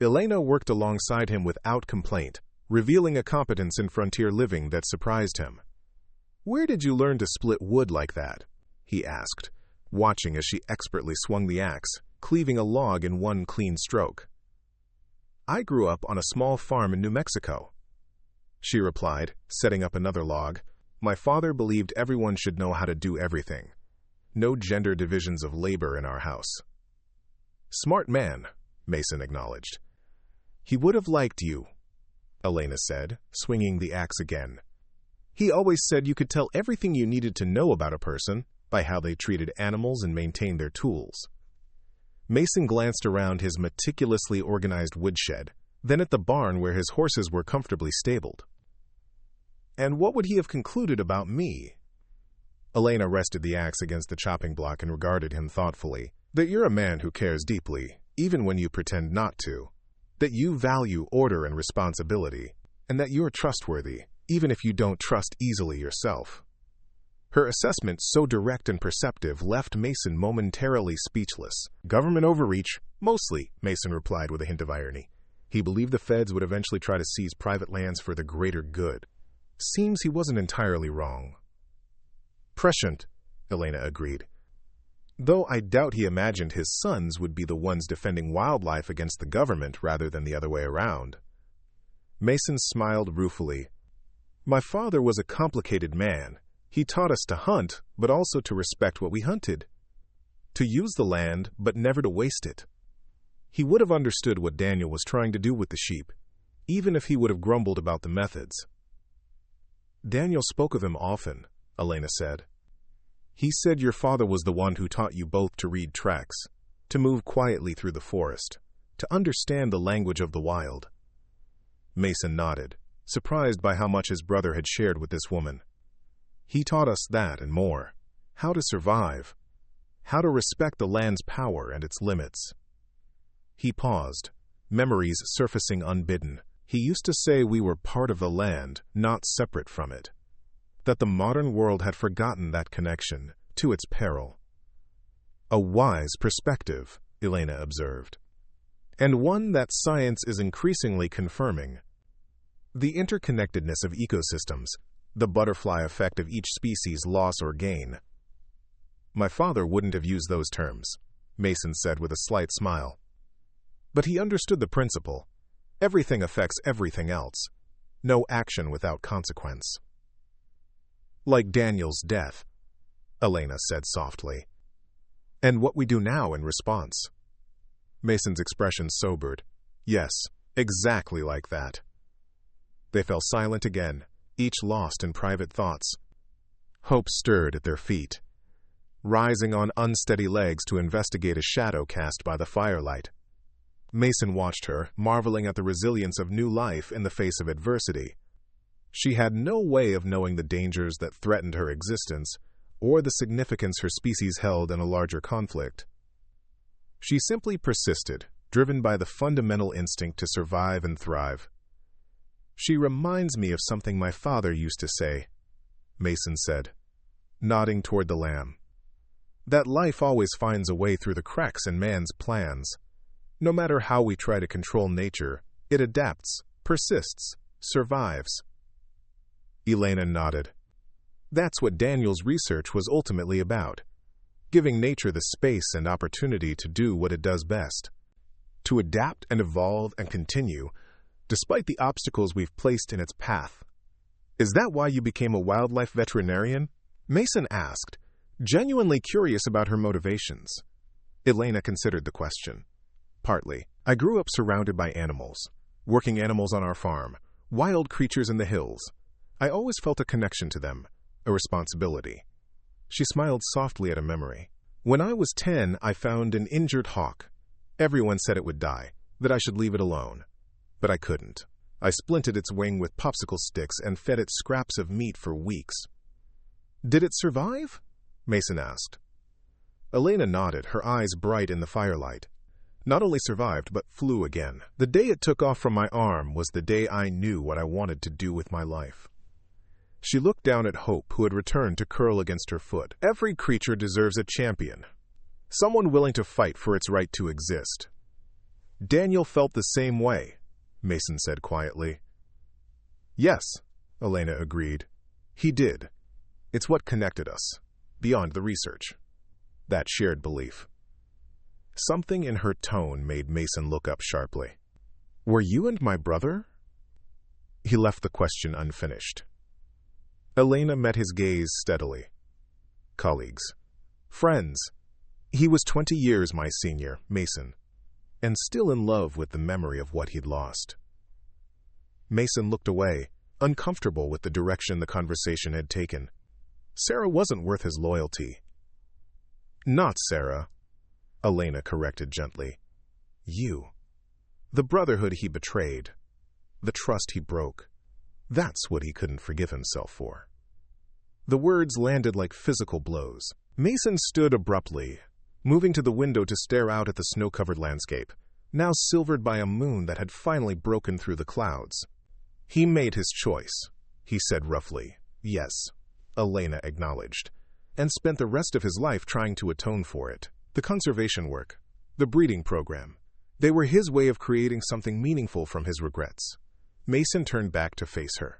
Elena worked alongside him without complaint, revealing a competence in frontier living that surprised him. Where did you learn to split wood like that? He asked, watching as she expertly swung the axe, cleaving a log in one clean stroke. I grew up on a small farm in New Mexico, she replied, setting up another log. My father believed everyone should know how to do everything. No gender divisions of labor in our house. Smart man, Mason acknowledged. He would have liked you, Elena said, swinging the axe again. He always said you could tell everything you needed to know about a person by how they treated animals and maintained their tools. Mason glanced around his meticulously organized woodshed, then at the barn where his horses were comfortably stabled. And what would he have concluded about me? Elena rested the axe against the chopping block and regarded him thoughtfully. That you're a man who cares deeply, even when you pretend not to. That you value order and responsibility, and that you're trustworthy, even if you don't trust easily yourself. Her assessment, so direct and perceptive, left Mason momentarily speechless. Government overreach, mostly, Mason replied with a hint of irony. He believed the feds would eventually try to seize private lands for the greater good. Seems he wasn't entirely wrong. Prescient, Elena agreed. Though I doubt he imagined his sons would be the ones defending wildlife against the government rather than the other way around. Mason smiled ruefully. My father was a complicated man. He taught us to hunt, but also to respect what we hunted. To use the land, but never to waste it. He would have understood what Daniel was trying to do with the sheep, even if he would have grumbled about the methods. Daniel spoke of him often, Elena said. He said your father was the one who taught you both to read tracks, to move quietly through the forest, to understand the language of the wild. Mason nodded, surprised by how much his brother had shared with this woman. He taught us that and more. How to survive. How to respect the land's power and its limits. He paused, memories surfacing unbidden. He used to say we were part of the land, not separate from it. That the modern world had forgotten that connection, to its peril. A wise perspective, Elena observed. And one that science is increasingly confirming. The interconnectedness of ecosystems, the butterfly effect of each species' loss or gain. My father wouldn't have used those terms, Mason said with a slight smile. But he understood the principle. Everything affects everything else. No action without consequence. Like Daniel's death, Elena said softly. And what we do now in response. Mason's expression sobered. Yes, exactly like that. They fell silent again, each lost in private thoughts. Hope stirred at their feet, rising on unsteady legs to investigate a shadow cast by the firelight. Mason watched her, marveling at the resilience of new life in the face of adversity. She had no way of knowing the dangers that threatened her existence, or the significance her species held in a larger conflict. She simply persisted, driven by the fundamental instinct to survive and thrive. She reminds me of something my father used to say, Mason said, nodding toward the lamb. That life always finds a way through the cracks in man's plans. No matter how we try to control nature, it adapts, persists, survives. Elena nodded. That's what Daniel's research was ultimately about, giving nature the space and opportunity to do what it does best, to adapt and evolve and continue, despite the obstacles we've placed in its path. Is that why you became a wildlife veterinarian? Mason asked, genuinely curious about her motivations. Elena considered the question. Partly. I grew up surrounded by animals, working animals on our farm, wild creatures in the hills. I always felt a connection to them, a responsibility. She smiled softly at a memory. When I was 10, I found an injured hawk. Everyone said it would die, that I should leave it alone. But I couldn't. I splinted its wing with popsicle sticks and fed it scraps of meat for weeks. Did it survive? Mason asked. Elena nodded, her eyes bright in the firelight. Not only survived, but flew again. The day it took off from my arm was the day I knew what I wanted to do with my life. She looked down at Hope, who had returned to curl against her foot. Every creature deserves a champion, someone willing to fight for its right to exist. Daniel felt the same way, Mason said quietly. Yes, Elena agreed. He did. It's what connected us, beyond the research. That shared belief. Something in her tone made Mason look up sharply. Were you and my brother? He left the question unfinished. Elena met his gaze steadily. Colleagues. Friends. He was 20 years my senior, Mason, and still in love with the memory of what he'd lost. Mason looked away, uncomfortable with the direction the conversation had taken. Sarah wasn't worth his loyalty. Not Sarah, Elena corrected gently. You. The brotherhood he betrayed. The trust he broke. That's what he couldn't forgive himself for. The words landed like physical blows. Mason stood abruptly, moving to the window to stare out at the snow-covered landscape, now silvered by a moon that had finally broken through the clouds. He made his choice, he said roughly. Yes, Elena acknowledged, and spent the rest of his life trying to atone for it. The conservation work, the breeding program, they were his way of creating something meaningful from his regrets. Mason turned back to face her.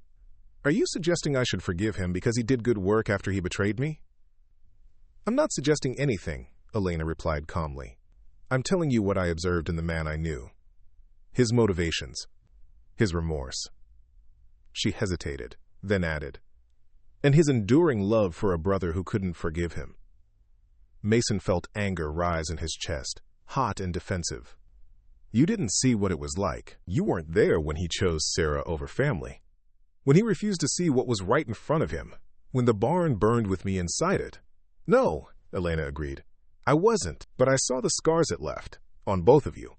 Are you suggesting I should forgive him because he did good work after he betrayed me? I'm not suggesting anything, Elena replied calmly. I'm telling you what I observed in the man I knew. His motivations. His remorse. She hesitated, then added, and his enduring love for a brother who couldn't forgive him. Mason felt anger rise in his chest, hot and defensive. You didn't see what it was like. You weren't there when he chose Sarah over family. When he refused to see what was right in front of him. When the barn burned with me inside it. No, Elena agreed. I wasn't, but I saw the scars it left, on both of you.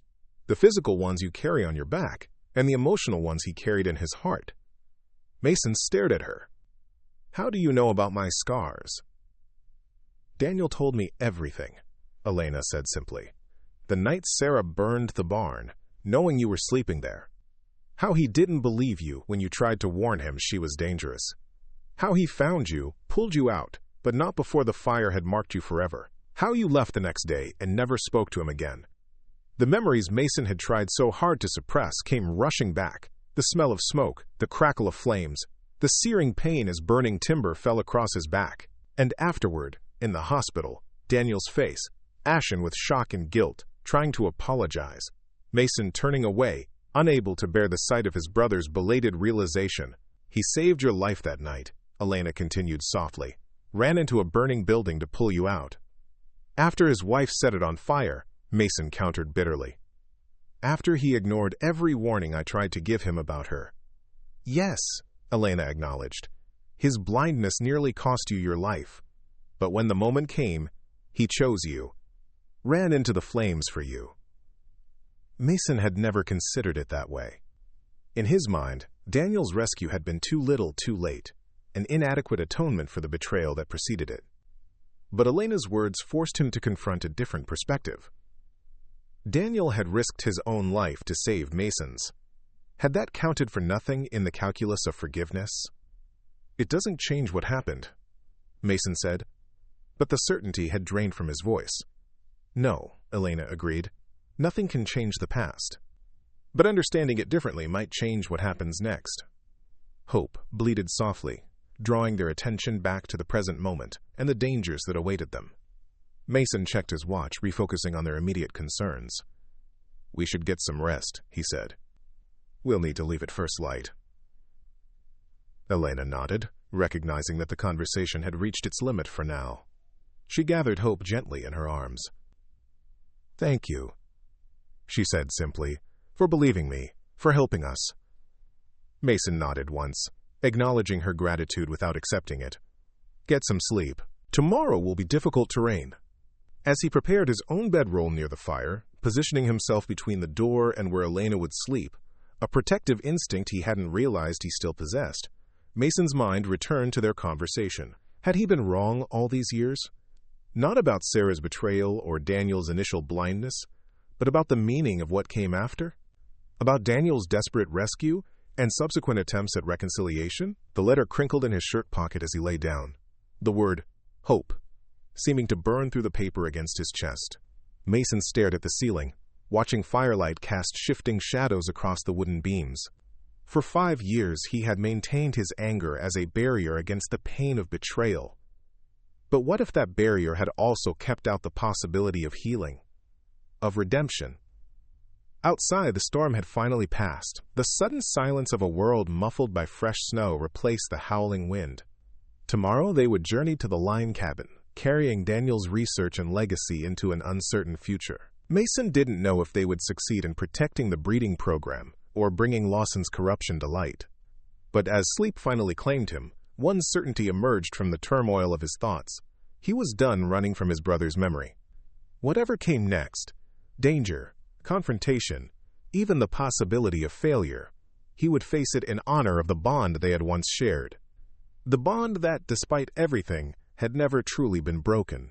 The physical ones you carry on your back, and the emotional ones he carried in his heart. Mason stared at her. How do you know about my scars? Daniel told me everything, Elena said simply. The night Sarah burned the barn, knowing you were sleeping there. How he didn't believe you when you tried to warn him she was dangerous. How he found you, pulled you out, but not before the fire had marked you forever. How you left the next day and never spoke to him again. The memories Mason had tried so hard to suppress came rushing back. The smell of smoke, the crackle of flames, the searing pain as burning timber fell across his back. And afterward, in the hospital, Daniel's face, ashen with shock and guilt, trying to apologize. Mason turning away, unable to bear the sight of his brother's belated realization. He saved your life that night, Elena continued softly. Ran into a burning building to pull you out. After his wife set it on fire, Mason countered bitterly. After he ignored every warning I tried to give him about her. Yes, Elena acknowledged. His blindness nearly cost you your life. But when the moment came, he chose you. Ran into the flames for you. Mason had never considered it that way. In his mind, Daniel's rescue had been too little too late, an inadequate atonement for the betrayal that preceded it. But Elena's words forced him to confront a different perspective. Daniel had risked his own life to save Mason's. Had that counted for nothing in the calculus of forgiveness? It doesn't change what happened, Mason said, but the certainty had drained from his voice. No, Elena agreed. Nothing can change the past. But understanding it differently might change what happens next. Hope bleated softly, drawing their attention back to the present moment and the dangers that awaited them. Mason checked his watch, refocusing on their immediate concerns. We should get some rest, he said. We'll need to leave at first light. Elena nodded, recognizing that the conversation had reached its limit for now. She gathered Hope gently in her arms. Thank you, she said simply, for believing me, for helping us. Mason nodded once, acknowledging her gratitude without accepting it. Get some sleep. Tomorrow will be difficult terrain. As he prepared his own bedroll near the fire, positioning himself between the door and where Elena would sleep, a protective instinct he hadn't realized he still possessed, Mason's mind returned to their conversation. Had he been wrong all these years? Not about Sarah's betrayal or Daniel's initial blindness, but about the meaning of what came after? About Daniel's desperate rescue and subsequent attempts at reconciliation? The letter crinkled in his shirt pocket as he lay down. The word, hope, seeming to burn through the paper against his chest. Mason stared at the ceiling, watching firelight cast shifting shadows across the wooden beams. For 5 years he had maintained his anger as a barrier against the pain of betrayal. But what if that barrier had also kept out the possibility of healing, of redemption? Outside, the storm had finally passed. The sudden silence of a world muffled by fresh snow replaced the howling wind. Tomorrow they would journey to the line cabin, carrying Daniel's research and legacy into an uncertain future. Mason didn't know if they would succeed in protecting the breeding program or bringing Lawson's corruption to light. But as sleep finally claimed him, one certainty emerged from the turmoil of his thoughts. He was done running from his brother's memory. Whatever came next, danger, confrontation, even the possibility of failure, he would face it in honor of the bond they had once shared. The bond that, despite everything, had never truly been broken.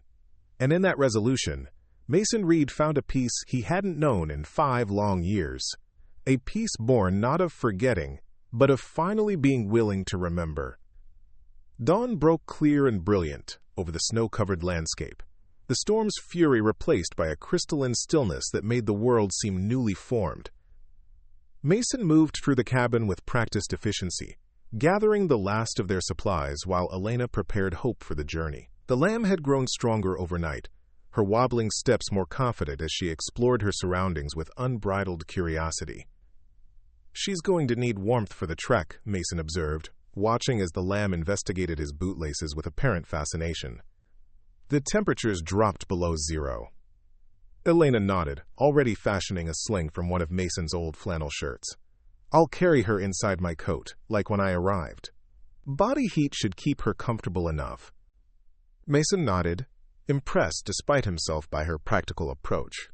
And in that resolution, Mason Reid found a peace he hadn't known in 5 long years. A peace born not of forgetting, but of finally being willing to remember. Dawn broke clear and brilliant over the snow-covered landscape, the storm's fury replaced by a crystalline stillness that made the world seem newly formed. Mason moved through the cabin with practiced efficiency, gathering the last of their supplies while Elena prepared Hope for the journey. The lamb had grown stronger overnight, her wobbling steps more confident as she explored her surroundings with unbridled curiosity. She's going to need warmth for the trek, Mason observed, watching as the lamb investigated his bootlaces with apparent fascination. The temperatures dropped below 0. Elena nodded, already fashioning a sling from one of Mason's old flannel shirts. I'll carry her inside my coat, like when I arrived. Body heat should keep her comfortable enough. Mason nodded, impressed despite himself by her practical approach.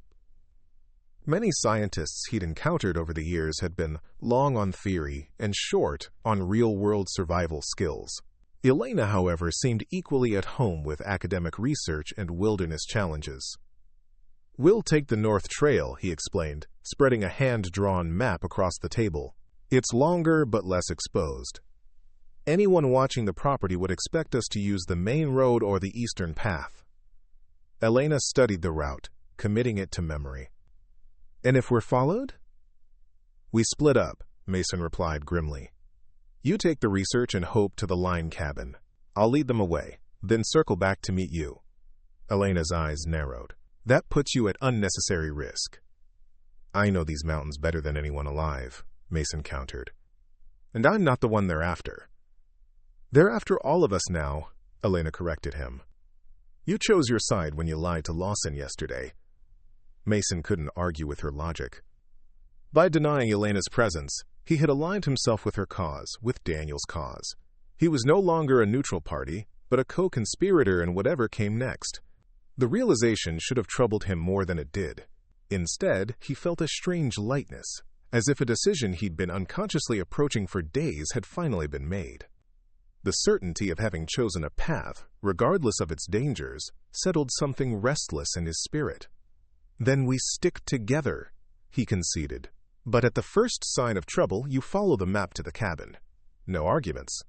Many scientists he'd encountered over the years had been long on theory and short on real-world survival skills. Elena, however, seemed equally at home with academic research and wilderness challenges. "We'll take the North Trail," he explained, spreading a hand-drawn map across the table. "It's longer but less exposed. Anyone watching the property would expect us to use the main road or the eastern path." Elena studied the route, committing it to memory. "And if we're followed?" "We split up," Mason replied grimly. "You take the research and Hope to the line cabin. I'll lead them away, then circle back to meet you." Elena's eyes narrowed. "That puts you at unnecessary risk." "I know these mountains better than anyone alive," Mason countered. "And I'm not the one they're after." "They're after all of us now," Elena corrected him. "You chose your side when you lied to Lawson yesterday." Mason couldn't argue with her logic. By denying Elena's presence, he had aligned himself with her cause, with Daniel's cause. He was no longer a neutral party, but a co-conspirator in whatever came next. The realization should have troubled him more than it did. Instead, he felt a strange lightness, as if a decision he'd been unconsciously approaching for days had finally been made. The certainty of having chosen a path, regardless of its dangers, settled something restless in his spirit. "Then we stick together," he conceded. "But at the first sign of trouble, you follow the map to the cabin. No arguments."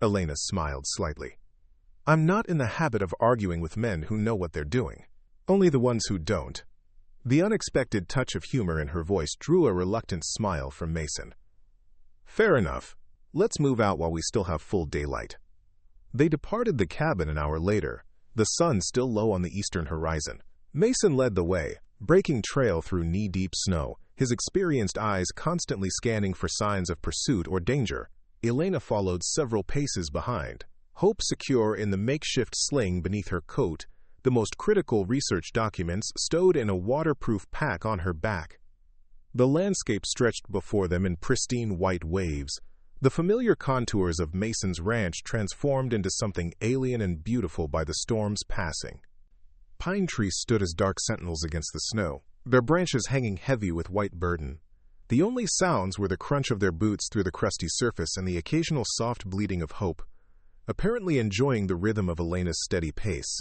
Elena smiled slightly. "I'm not in the habit of arguing with men who know what they're doing. Only the ones who don't." The unexpected touch of humor in her voice drew a reluctant smile from Mason. "Fair enough. Let's move out while we still have full daylight." They departed the cabin an hour later, the sun still low on the eastern horizon. Mason led the way, breaking trail through knee-deep snow, his experienced eyes constantly scanning for signs of pursuit or danger. Elena followed several paces behind, Hope secure in the makeshift sling beneath her coat, the most critical research documents stowed in a waterproof pack on her back. The landscape stretched before them in pristine white waves, the familiar contours of Mason's ranch transformed into something alien and beautiful by the storm's passing. Pine trees stood as dark sentinels against the snow, their branches hanging heavy with white burden. The only sounds were the crunch of their boots through the crusty surface and the occasional soft bleating of Hope, apparently enjoying the rhythm of Elena's steady pace.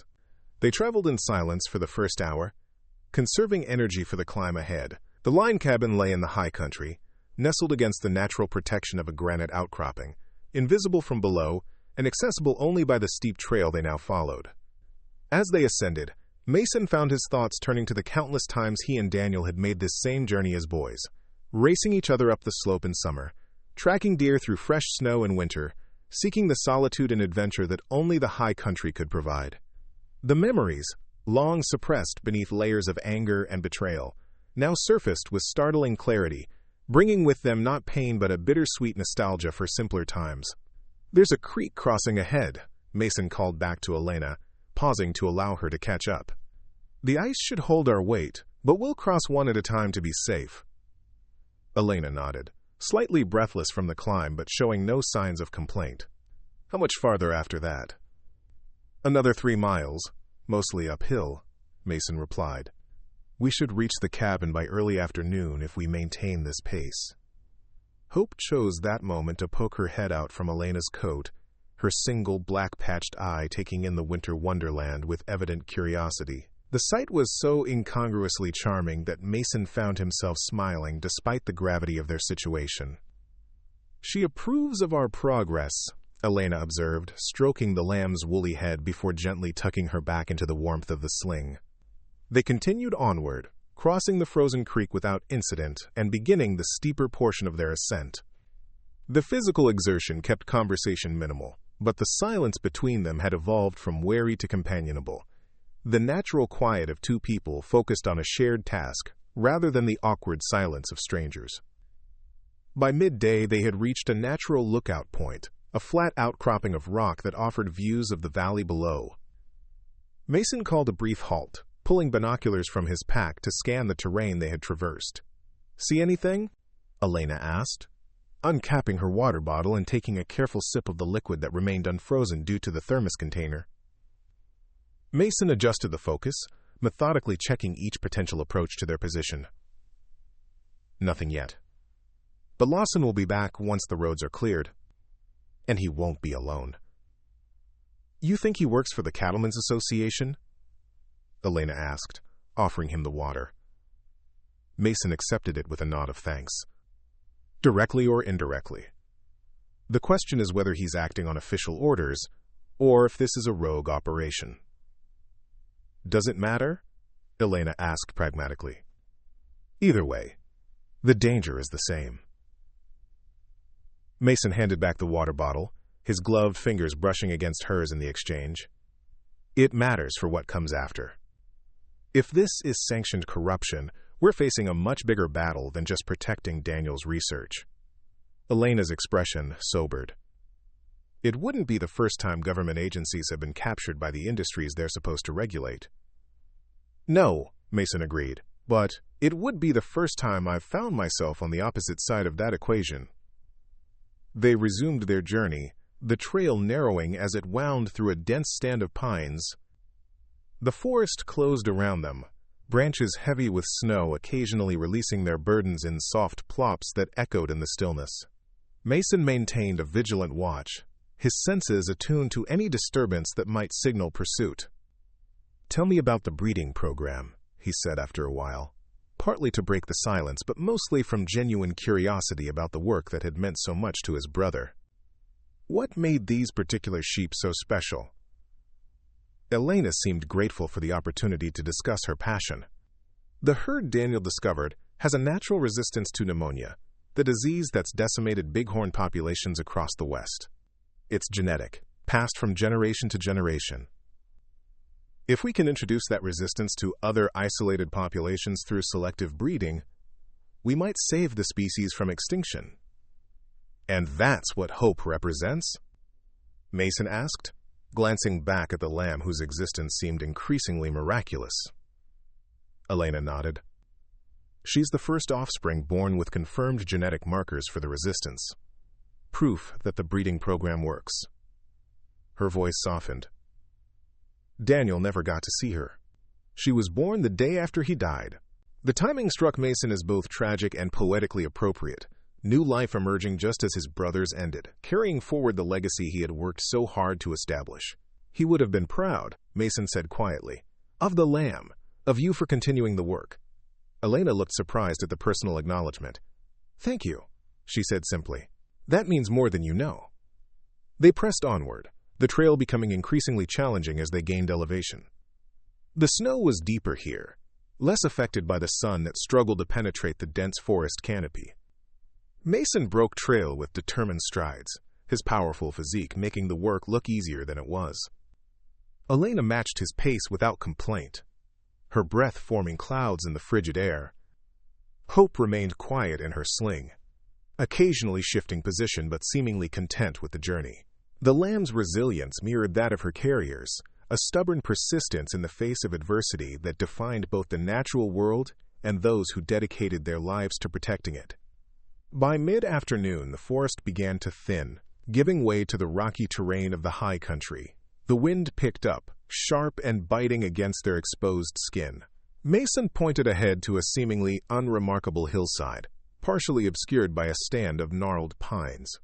They traveled in silence for the first hour, conserving energy for the climb ahead. The line cabin lay in the high country, nestled against the natural protection of a granite outcropping, invisible from below and accessible only by the steep trail they now followed. As they ascended, Mason found his thoughts turning to the countless times he and Daniel had made this same journey as boys, racing each other up the slope in summer, tracking deer through fresh snow in winter, seeking the solitude and adventure that only the high country could provide. The memories, long suppressed beneath layers of anger and betrayal, now surfaced with startling clarity, bringing with them not pain but a bittersweet nostalgia for simpler times. "There's a creek crossing ahead," Mason called back to Elena, pausing to allow her to catch up. "The ice should hold our weight, but we'll cross one at a time to be safe." Elena nodded, slightly breathless from the climb but showing no signs of complaint. "How much farther after that?" "Another 3 miles, mostly uphill," Mason replied. "We should reach the cabin by early afternoon if we maintain this pace." Hope chose that moment to poke her head out from Elena's coat, her single black-patched eye taking in the winter wonderland with evident curiosity. The sight was so incongruously charming that Mason found himself smiling despite the gravity of their situation. "She approves of our progress," Elena observed, stroking the lamb's woolly head before gently tucking her back into the warmth of the sling. They continued onward, crossing the frozen creek without incident and beginning the steeper portion of their ascent. The physical exertion kept conversation minimal, but the silence between them had evolved from wary to companionable, the natural quiet of two people focused on a shared task rather than the awkward silence of strangers. By midday, they had reached a natural lookout point, a flat outcropping of rock that offered views of the valley below. Mason called a brief halt, pulling binoculars from his pack to scan the terrain they had traversed. "See anything?" Elena asked, uncapping her water bottle and taking a careful sip of the liquid that remained unfrozen due to the thermos container. Mason adjusted the focus, methodically checking each potential approach to their position. "Nothing yet. But Lawson will be back once the roads are cleared. And he won't be alone." "You think he works for the Cattlemen's Association?" Elena asked, offering him the water. Mason accepted it with a nod of thanks. Directly or indirectly. The question is whether he's acting on official orders, or if this is a rogue operation. Does it matter? Elena asked pragmatically. Either way, the danger is the same. Mason handed back the water bottle, his gloved fingers brushing against hers in the exchange. It matters for what comes after. If this is sanctioned corruption, we're facing a much bigger battle than just protecting Daniel's research. Elena's expression sobered. It wouldn't be the first time government agencies have been captured by the industries they're supposed to regulate. No, Mason agreed, but it would be the first time I've found myself on the opposite side of that equation. They resumed their journey, the trail narrowing as it wound through a dense stand of pines. The forest closed around them, branches heavy with snow occasionally releasing their burdens in soft plops that echoed in the stillness. Mason maintained a vigilant watch, his senses attuned to any disturbance that might signal pursuit. "Tell me about the breeding program," he said after a while, partly to break the silence, but mostly from genuine curiosity about the work that had meant so much to his brother. What made these particular sheep so special? Elena seemed grateful for the opportunity to discuss her passion. The herd Daniel discovered has a natural resistance to pneumonia, the disease that's decimated bighorn populations across the West. It's genetic, passed from generation to generation. If we can introduce that resistance to other isolated populations through selective breeding, we might save the species from extinction. And that's what hope represents? Mason asked, glancing back at the lamb whose existence seemed increasingly miraculous. Elena nodded. She's the first offspring born with confirmed genetic markers for the resistance. Proof that the breeding program works. Her voice softened. Daniel never got to see her. She was born the day after he died. The timing struck Mason as both tragic and poetically appropriate, new life emerging just as his brother's ended, carrying forward the legacy he had worked so hard to establish. He would have been proud, Mason said quietly, of the lamb, of you for continuing the work. Elena looked surprised at the personal acknowledgement. "Thank you," she said simply. "That means more than you know." They pressed onward, the trail becoming increasingly challenging as they gained elevation. The snow was deeper here, less affected by the sun that struggled to penetrate the dense forest canopy. Mason broke trail with determined strides, his powerful physique making the work look easier than it was. Elena matched his pace without complaint, her breath forming clouds in the frigid air. Hope remained quiet in her sling, occasionally shifting position but seemingly content with the journey. The lamb's resilience mirrored that of her carriers, a stubborn persistence in the face of adversity that defined both the natural world and those who dedicated their lives to protecting it. By mid-afternoon, the forest began to thin, giving way to the rocky terrain of the high country. The wind picked up, sharp and biting against their exposed skin. Mason pointed ahead to a seemingly unremarkable hillside, partially obscured by a stand of gnarled pines.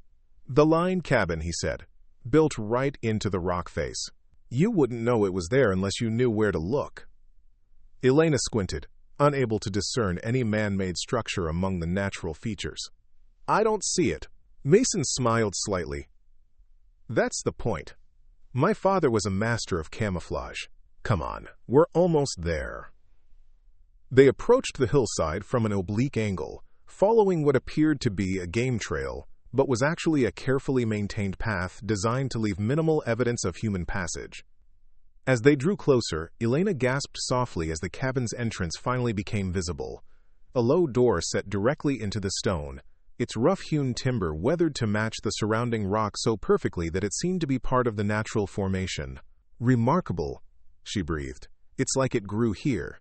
"The line cabin," he said, built right into the rock face. "You wouldn't know it was there unless you knew where to look." Elena squinted, unable to discern any man-made structure among the natural features. "I don't see it." Mason smiled slightly. "That's the point. My father was a master of camouflage. Come on, we're almost there." They approached the hillside from an oblique angle, following what appeared to be a game trail, but was actually a carefully maintained path designed to leave minimal evidence of human passage. As they drew closer, Elena gasped softly as the cabin's entrance finally became visible. A low door set directly into the stone, its rough-hewn timber weathered to match the surrounding rock so perfectly that it seemed to be part of the natural formation. "Remarkable," she breathed. "It's like it grew here."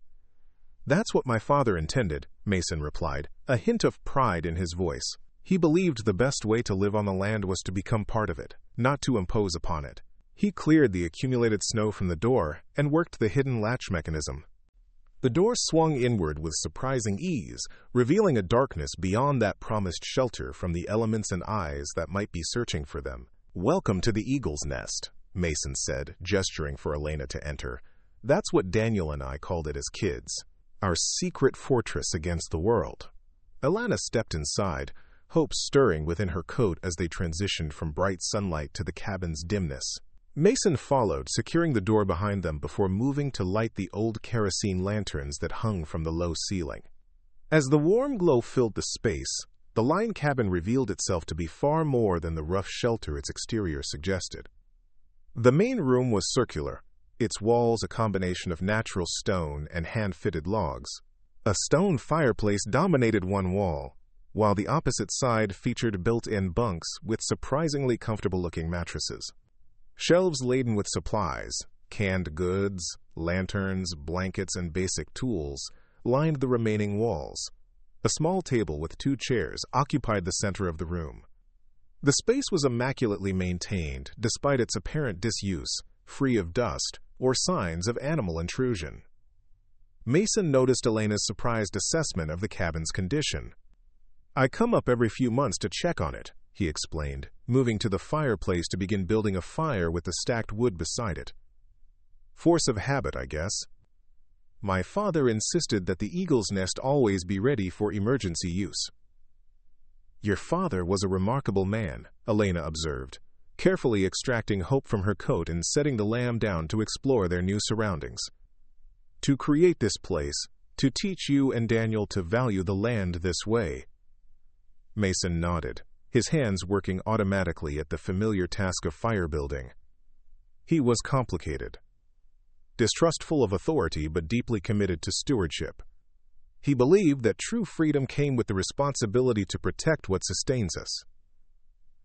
"That's what my father intended," Mason replied, a hint of pride in his voice. He believed the best way to live on the land was to become part of it, not to impose upon it. He cleared the accumulated snow from the door and worked the hidden latch mechanism. The door swung inward with surprising ease, revealing a darkness beyond that promised shelter from the elements and eyes that might be searching for them. "Welcome to the Eagle's Nest," Mason said, gesturing for Elena to enter. That's what Daniel and I called it as kids. Our secret fortress against the world. Elena stepped inside, hope stirring within her coat as they transitioned from bright sunlight to the cabin's dimness. Mason followed, securing the door behind them before moving to light the old kerosene lanterns that hung from the low ceiling. As the warm glow filled the space, the line cabin revealed itself to be far more than the rough shelter its exterior suggested. The main room was circular, its walls a combination of natural stone and hand-fitted logs. A stone fireplace dominated one wall, while the opposite side featured built-in bunks with surprisingly comfortable-looking mattresses. Shelves laden with supplies, canned goods, lanterns, blankets, and basic tools lined the remaining walls. A small table with 2 chairs occupied the center of the room. The space was immaculately maintained, despite its apparent disuse, free of dust or signs of animal intrusion. Mason noticed Elena's surprised assessment of the cabin's condition. "I come up every few months to check on it," he explained, moving to the fireplace to begin building a fire with the stacked wood beside it. "Force of habit, I guess. My father insisted that the eagle's nest always be ready for emergency use." "Your father was a remarkable man," Elena observed, carefully extracting Hope from her coat and setting the lamb down to explore their new surroundings. "To create this place, to teach you and Daniel to value the land this way." Mason nodded, his hands working automatically at the familiar task of fire building. He was complicated. Distrustful of authority but deeply committed to stewardship. He believed that true freedom came with the responsibility to protect what sustains us.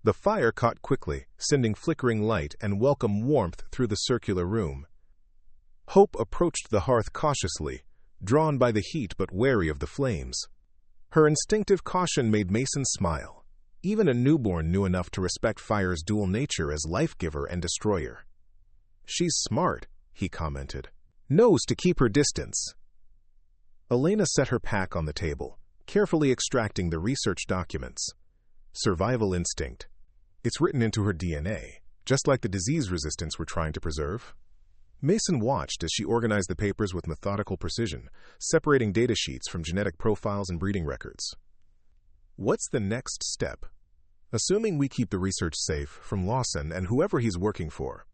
The fire caught quickly, sending flickering light and welcome warmth through the circular room. Hope approached the hearth cautiously, drawn by the heat but wary of the flames. Her instinctive caution made Mason smile. Even a newborn knew enough to respect fire's dual nature as life-giver and destroyer. "She's smart," he commented. "Knows to keep her distance." Elena set her pack on the table, carefully extracting the research documents. Survival instinct. It's written into her DNA, just like the disease resistance we're trying to preserve. Mason watched as she organized the papers with methodical precision, separating data sheets from genetic profiles and breeding records. "What's the next step?" "Assuming we keep the research safe from Lawson and whoever he's working for."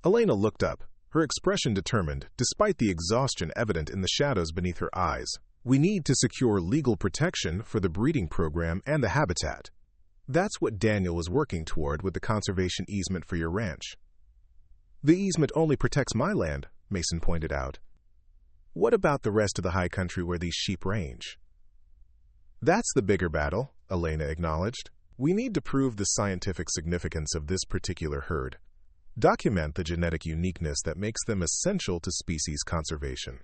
Elena looked up, her expression determined, despite the exhaustion evident in the shadows beneath her eyes. "We need to secure legal protection for the breeding program and the habitat. That's what Daniel was working toward with the conservation easement for your ranch." "The easement only protects my land," Mason pointed out. "What about the rest of the high country where these sheep range?" "That's the bigger battle," Elena acknowledged. "We need to prove the scientific significance of this particular herd. Document the genetic uniqueness that makes them essential to species conservation.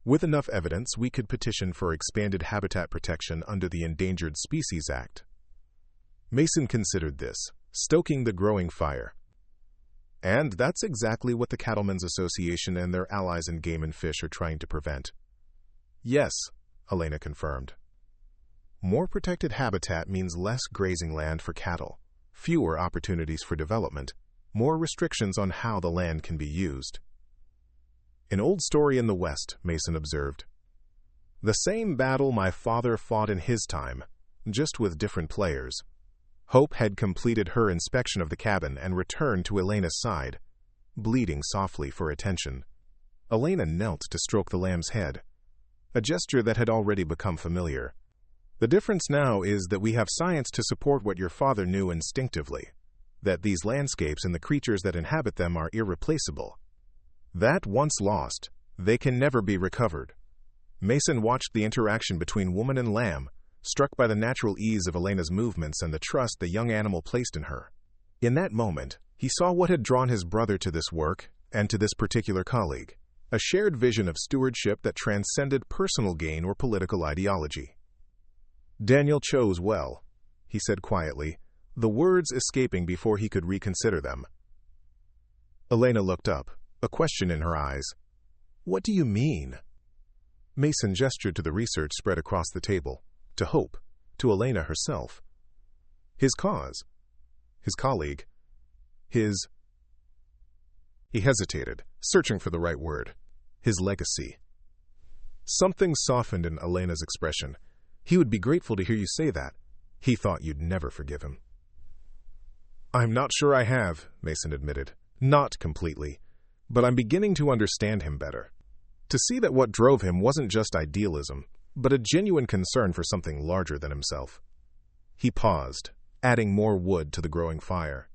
With enough evidence, we could petition for expanded habitat protection under the Endangered Species Act." Mason considered this, stoking the growing fire. "And that's exactly what the Cattlemen's Association and their allies in Game and Fish are trying to prevent." "Yes," Elena confirmed. "More protected habitat means less grazing land for cattle, fewer opportunities for development, more restrictions on how the land can be used." "An old story in the West," Mason observed. "The same battle my father fought in his time, just with different players." Hope had completed her inspection of the cabin and returned to Elena's side, bleating softly for attention. Elena knelt to stroke the lamb's head, a gesture that had already become familiar. "The difference now is that we have science to support what your father knew instinctively, that these landscapes and the creatures that inhabit them are irreplaceable. That once lost, they can never be recovered." Mason watched the interaction between woman and lamb, struck by the natural ease of Elena's movements and the trust the young animal placed in her. In that moment, he saw what had drawn his brother to this work and to this particular colleague, a shared vision of stewardship that transcended personal gain or political ideology. "Daniel chose well," he said quietly, the words escaping before he could reconsider them. Elena looked up, a question in her eyes. "What do you mean?" Mason gestured to the research spread across the table, to Hope, to Elena herself. His cause, his colleague, his... He hesitated, searching for the right word. His legacy. Something softened in Elena's expression. He would be grateful to hear you say that. He thought you'd never forgive him. I'm not sure I have, Mason admitted. Not completely. But I'm beginning to understand him better. To see that what drove him wasn't just idealism, but a genuine concern for something larger than himself. He paused, adding more wood to the growing fire.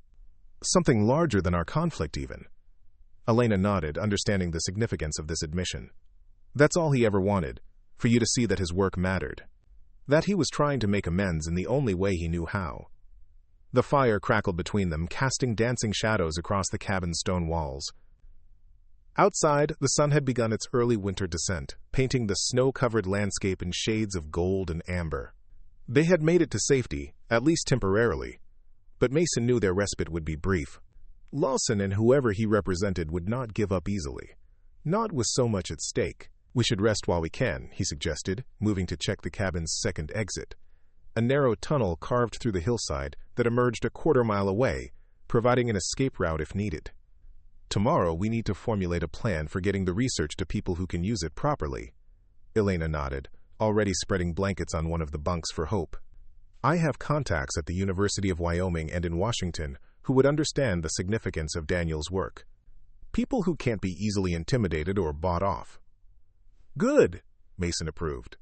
Something larger than our conflict, even. Elena nodded, understanding the significance of this admission. That's all he ever wanted, for you to see that his work mattered. That he was trying to make amends in the only way he knew how. The fire crackled between them, casting dancing shadows across the cabin's stone walls. Outside, the sun had begun its early winter descent, painting the snow-covered landscape in shades of gold and amber. They had made it to safety, at least temporarily, but Mason knew their respite would be brief. Lawson and whoever he represented would not give up easily, not with so much at stake. We should rest while we can, he suggested, moving to check the cabin's second exit, a narrow tunnel carved through the hillside that emerged a quarter-mile away, providing an escape route if needed. Tomorrow we need to formulate a plan for getting the research to people who can use it properly. Elena nodded, already spreading blankets on one of the bunks for hope. I have contacts at the University of Wyoming and in Washington who would understand the significance of Daniel's work. People who can't be easily intimidated or bought off. Good, Mason approved.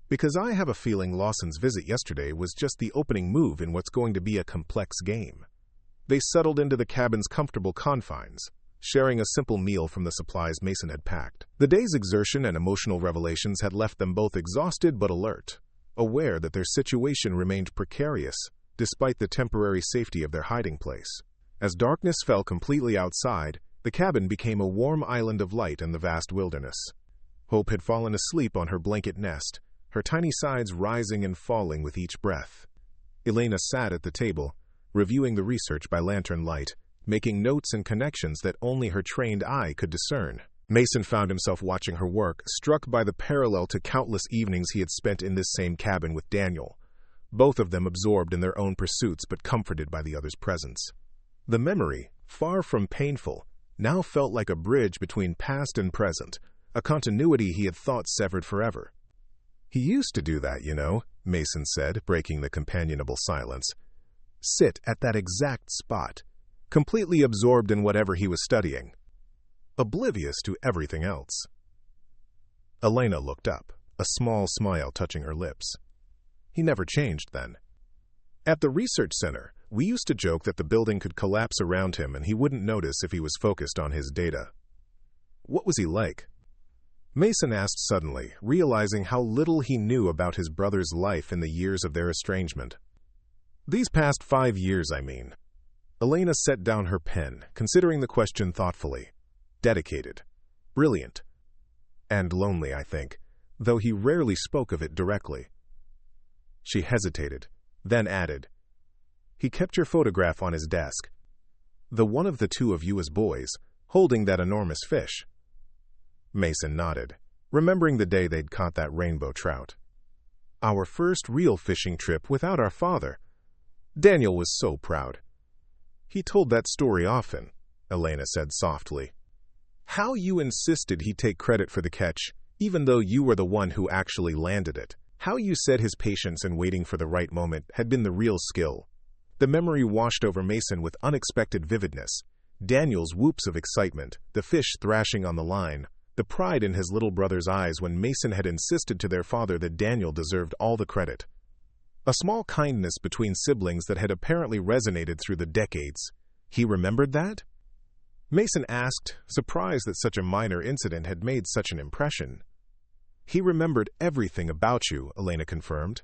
Because I have a feeling Lawson's visit yesterday was just the opening move in what's going to be a complex game. They settled into the cabin's comfortable confines, sharing a simple meal from the supplies Mason had packed. The day's exertion and emotional revelations had left them both exhausted but alert, aware that their situation remained precarious, despite the temporary safety of their hiding place. As darkness fell completely outside, the cabin became a warm island of light in the vast wilderness. Hope had fallen asleep on her blanket nest, her tiny sides rising and falling with each breath. Elena sat at the table, reviewing the research by lantern light, making notes and connections that only her trained eye could discern. Mason found himself watching her work, struck by the parallel to countless evenings he had spent in this same cabin with Daniel, both of them absorbed in their own pursuits but comforted by the other's presence. The memory, far from painful, now felt like a bridge between past and present, a continuity he had thought severed forever. He used to do that, you know, Mason said, breaking the companionable silence. Sit at that exact spot, completely absorbed in whatever he was studying, oblivious to everything else. Elena looked up, a small smile touching her lips. He never changed then. At the research center, we used to joke that the building could collapse around him and he wouldn't notice if he was focused on his data. What was he like? Mason asked suddenly, realizing how little he knew about his brother's life in the years of their estrangement. These past 5 years, I mean. Elena set down her pen, considering the question thoughtfully. Dedicated. Brilliant. And lonely, I think, though he rarely spoke of it directly. She hesitated, then added, He kept your photograph on his desk. The one of the two of you as boys, holding that enormous fish. Mason nodded, remembering the day they'd caught that rainbow trout. Our first real fishing trip without our father. Daniel was so proud. He told that story often, Elena said softly. How you insisted he take credit for the catch, even though you were the one who actually landed it. How you said his patience and waiting for the right moment had been the real skill. The memory washed over Mason with unexpected vividness. Daniel's whoops of excitement, the fish thrashing on the line, the pride in his little brother's eyes when Mason had insisted to their father that Daniel deserved all the credit. A small kindness between siblings that had apparently resonated through the decades. He remembered that? Mason asked, surprised that such a minor incident had made such an impression. He remembered everything about you, Elena confirmed.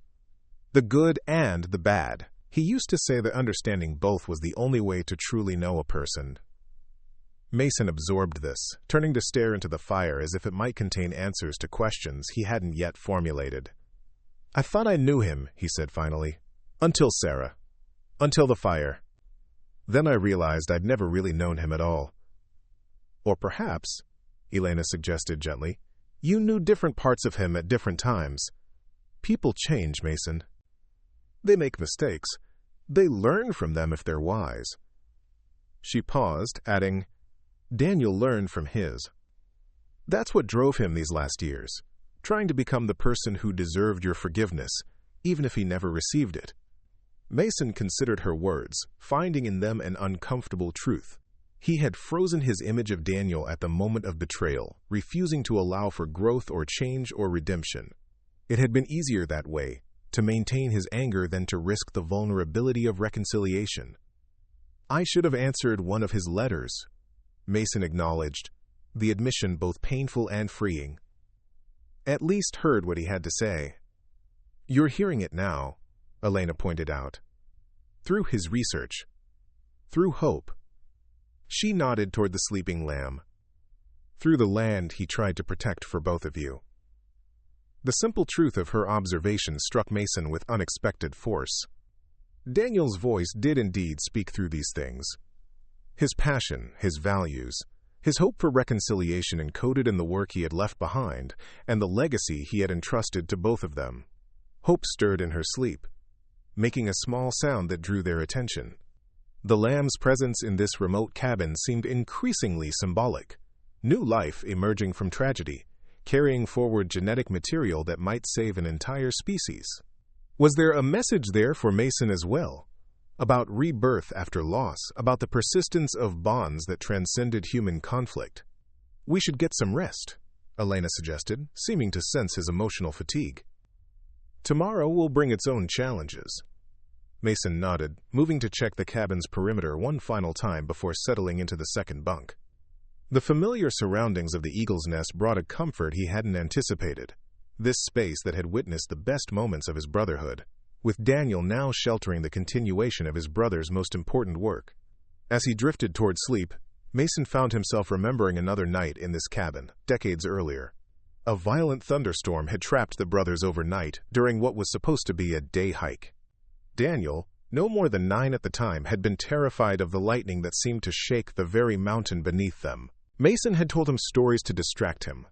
The good and the bad. He used to say that understanding both was the only way to truly know a person. Mason absorbed this, turning to stare into the fire as if it might contain answers to questions he hadn't yet formulated. I thought I knew him, he said finally. Until Sarah. Until the fire. Then I realized I'd never really known him at all. Or perhaps, Elena suggested gently, you knew different parts of him at different times. People change, Mason. They make mistakes. They learn from them if they're wise. She paused, adding, Daniel learned from his. That's what drove him these last years, trying to become the person who deserved your forgiveness, even if he never received it. Mason considered her words, finding in them an uncomfortable truth. He had frozen his image of Daniel at the moment of betrayal, refusing to allow for growth or change or redemption. It had been easier that way, to maintain his anger than to risk the vulnerability of reconciliation. I should have answered one of his letters, Mason acknowledged, the admission both painful and freeing. At least heard what he had to say. You're hearing it now, Elena pointed out. Through his research. Through hope. She nodded toward the sleeping lamb. Through the land he tried to protect for both of you. The simple truth of her observation struck Mason with unexpected force. Daniel's voice did indeed speak through these things. His passion, his values, his hope for reconciliation encoded in the work he had left behind, and the legacy he had entrusted to both of them. Hope stirred in her sleep, making a small sound that drew their attention. The lamb's presence in this remote cabin seemed increasingly symbolic. New life emerging from tragedy, carrying forward genetic material that might save an entire species. Was there a message there for Mason as well? About rebirth after loss, about the persistence of bonds that transcended human conflict. We should get some rest, Elena suggested, seeming to sense his emotional fatigue. Tomorrow will bring its own challenges. Mason nodded, moving to check the cabin's perimeter one final time before settling into the second bunk. The familiar surroundings of the eagle's nest brought a comfort he hadn't anticipated. This space that had witnessed the best moments of his brotherhood, with Daniel now sheltering the continuation of his brother's most important work. As he drifted toward sleep, Mason found himself remembering another night in this cabin, decades earlier. A violent thunderstorm had trapped the brothers overnight during what was supposed to be a day hike. Daniel, no more than 9 at the time, had been terrified of the lightning that seemed to shake the very mountain beneath them. Mason had told him stories to distract him,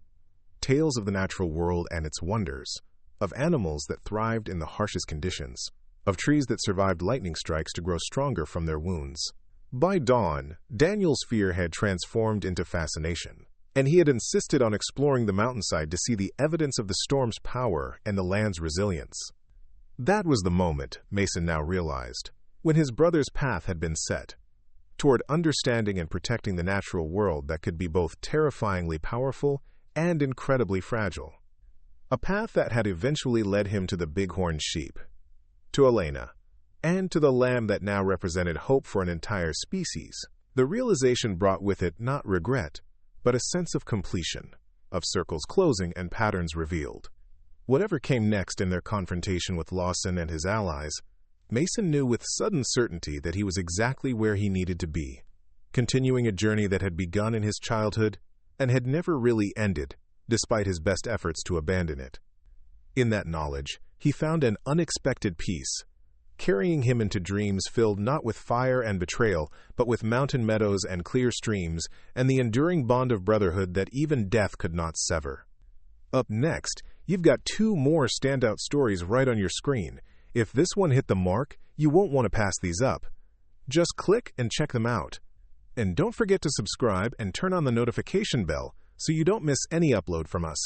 tales of the natural world and its wonders, of animals that thrived in the harshest conditions, of trees that survived lightning strikes to grow stronger from their wounds. By dawn, Daniel's fear had transformed into fascination, and he had insisted on exploring the mountainside to see the evidence of the storm's power and the land's resilience. That was the moment, Mason now realized, when his brother's path had been set, toward understanding and protecting the natural world that could be both terrifyingly powerful and incredibly fragile. A path that had eventually led him to the bighorn sheep, to Elena, and to the lamb that now represented hope for an entire species. The realization brought with it not regret, but a sense of completion, of circles closing and patterns revealed. Whatever came next in their confrontation with Lawson and his allies, Mason knew with sudden certainty that he was exactly where he needed to be, continuing a journey that had begun in his childhood and had never really ended, despite his best efforts to abandon it. In that knowledge, he found an unexpected peace, carrying him into dreams filled not with fire and betrayal, but with mountain meadows and clear streams, and the enduring bond of brotherhood that even death could not sever. Up next, you've got 2 more standout stories right on your screen. If this one hit the mark, you won't want to pass these up. Just click and check them out. And don't forget to subscribe and turn on the notification bell so you don't miss any upload from us.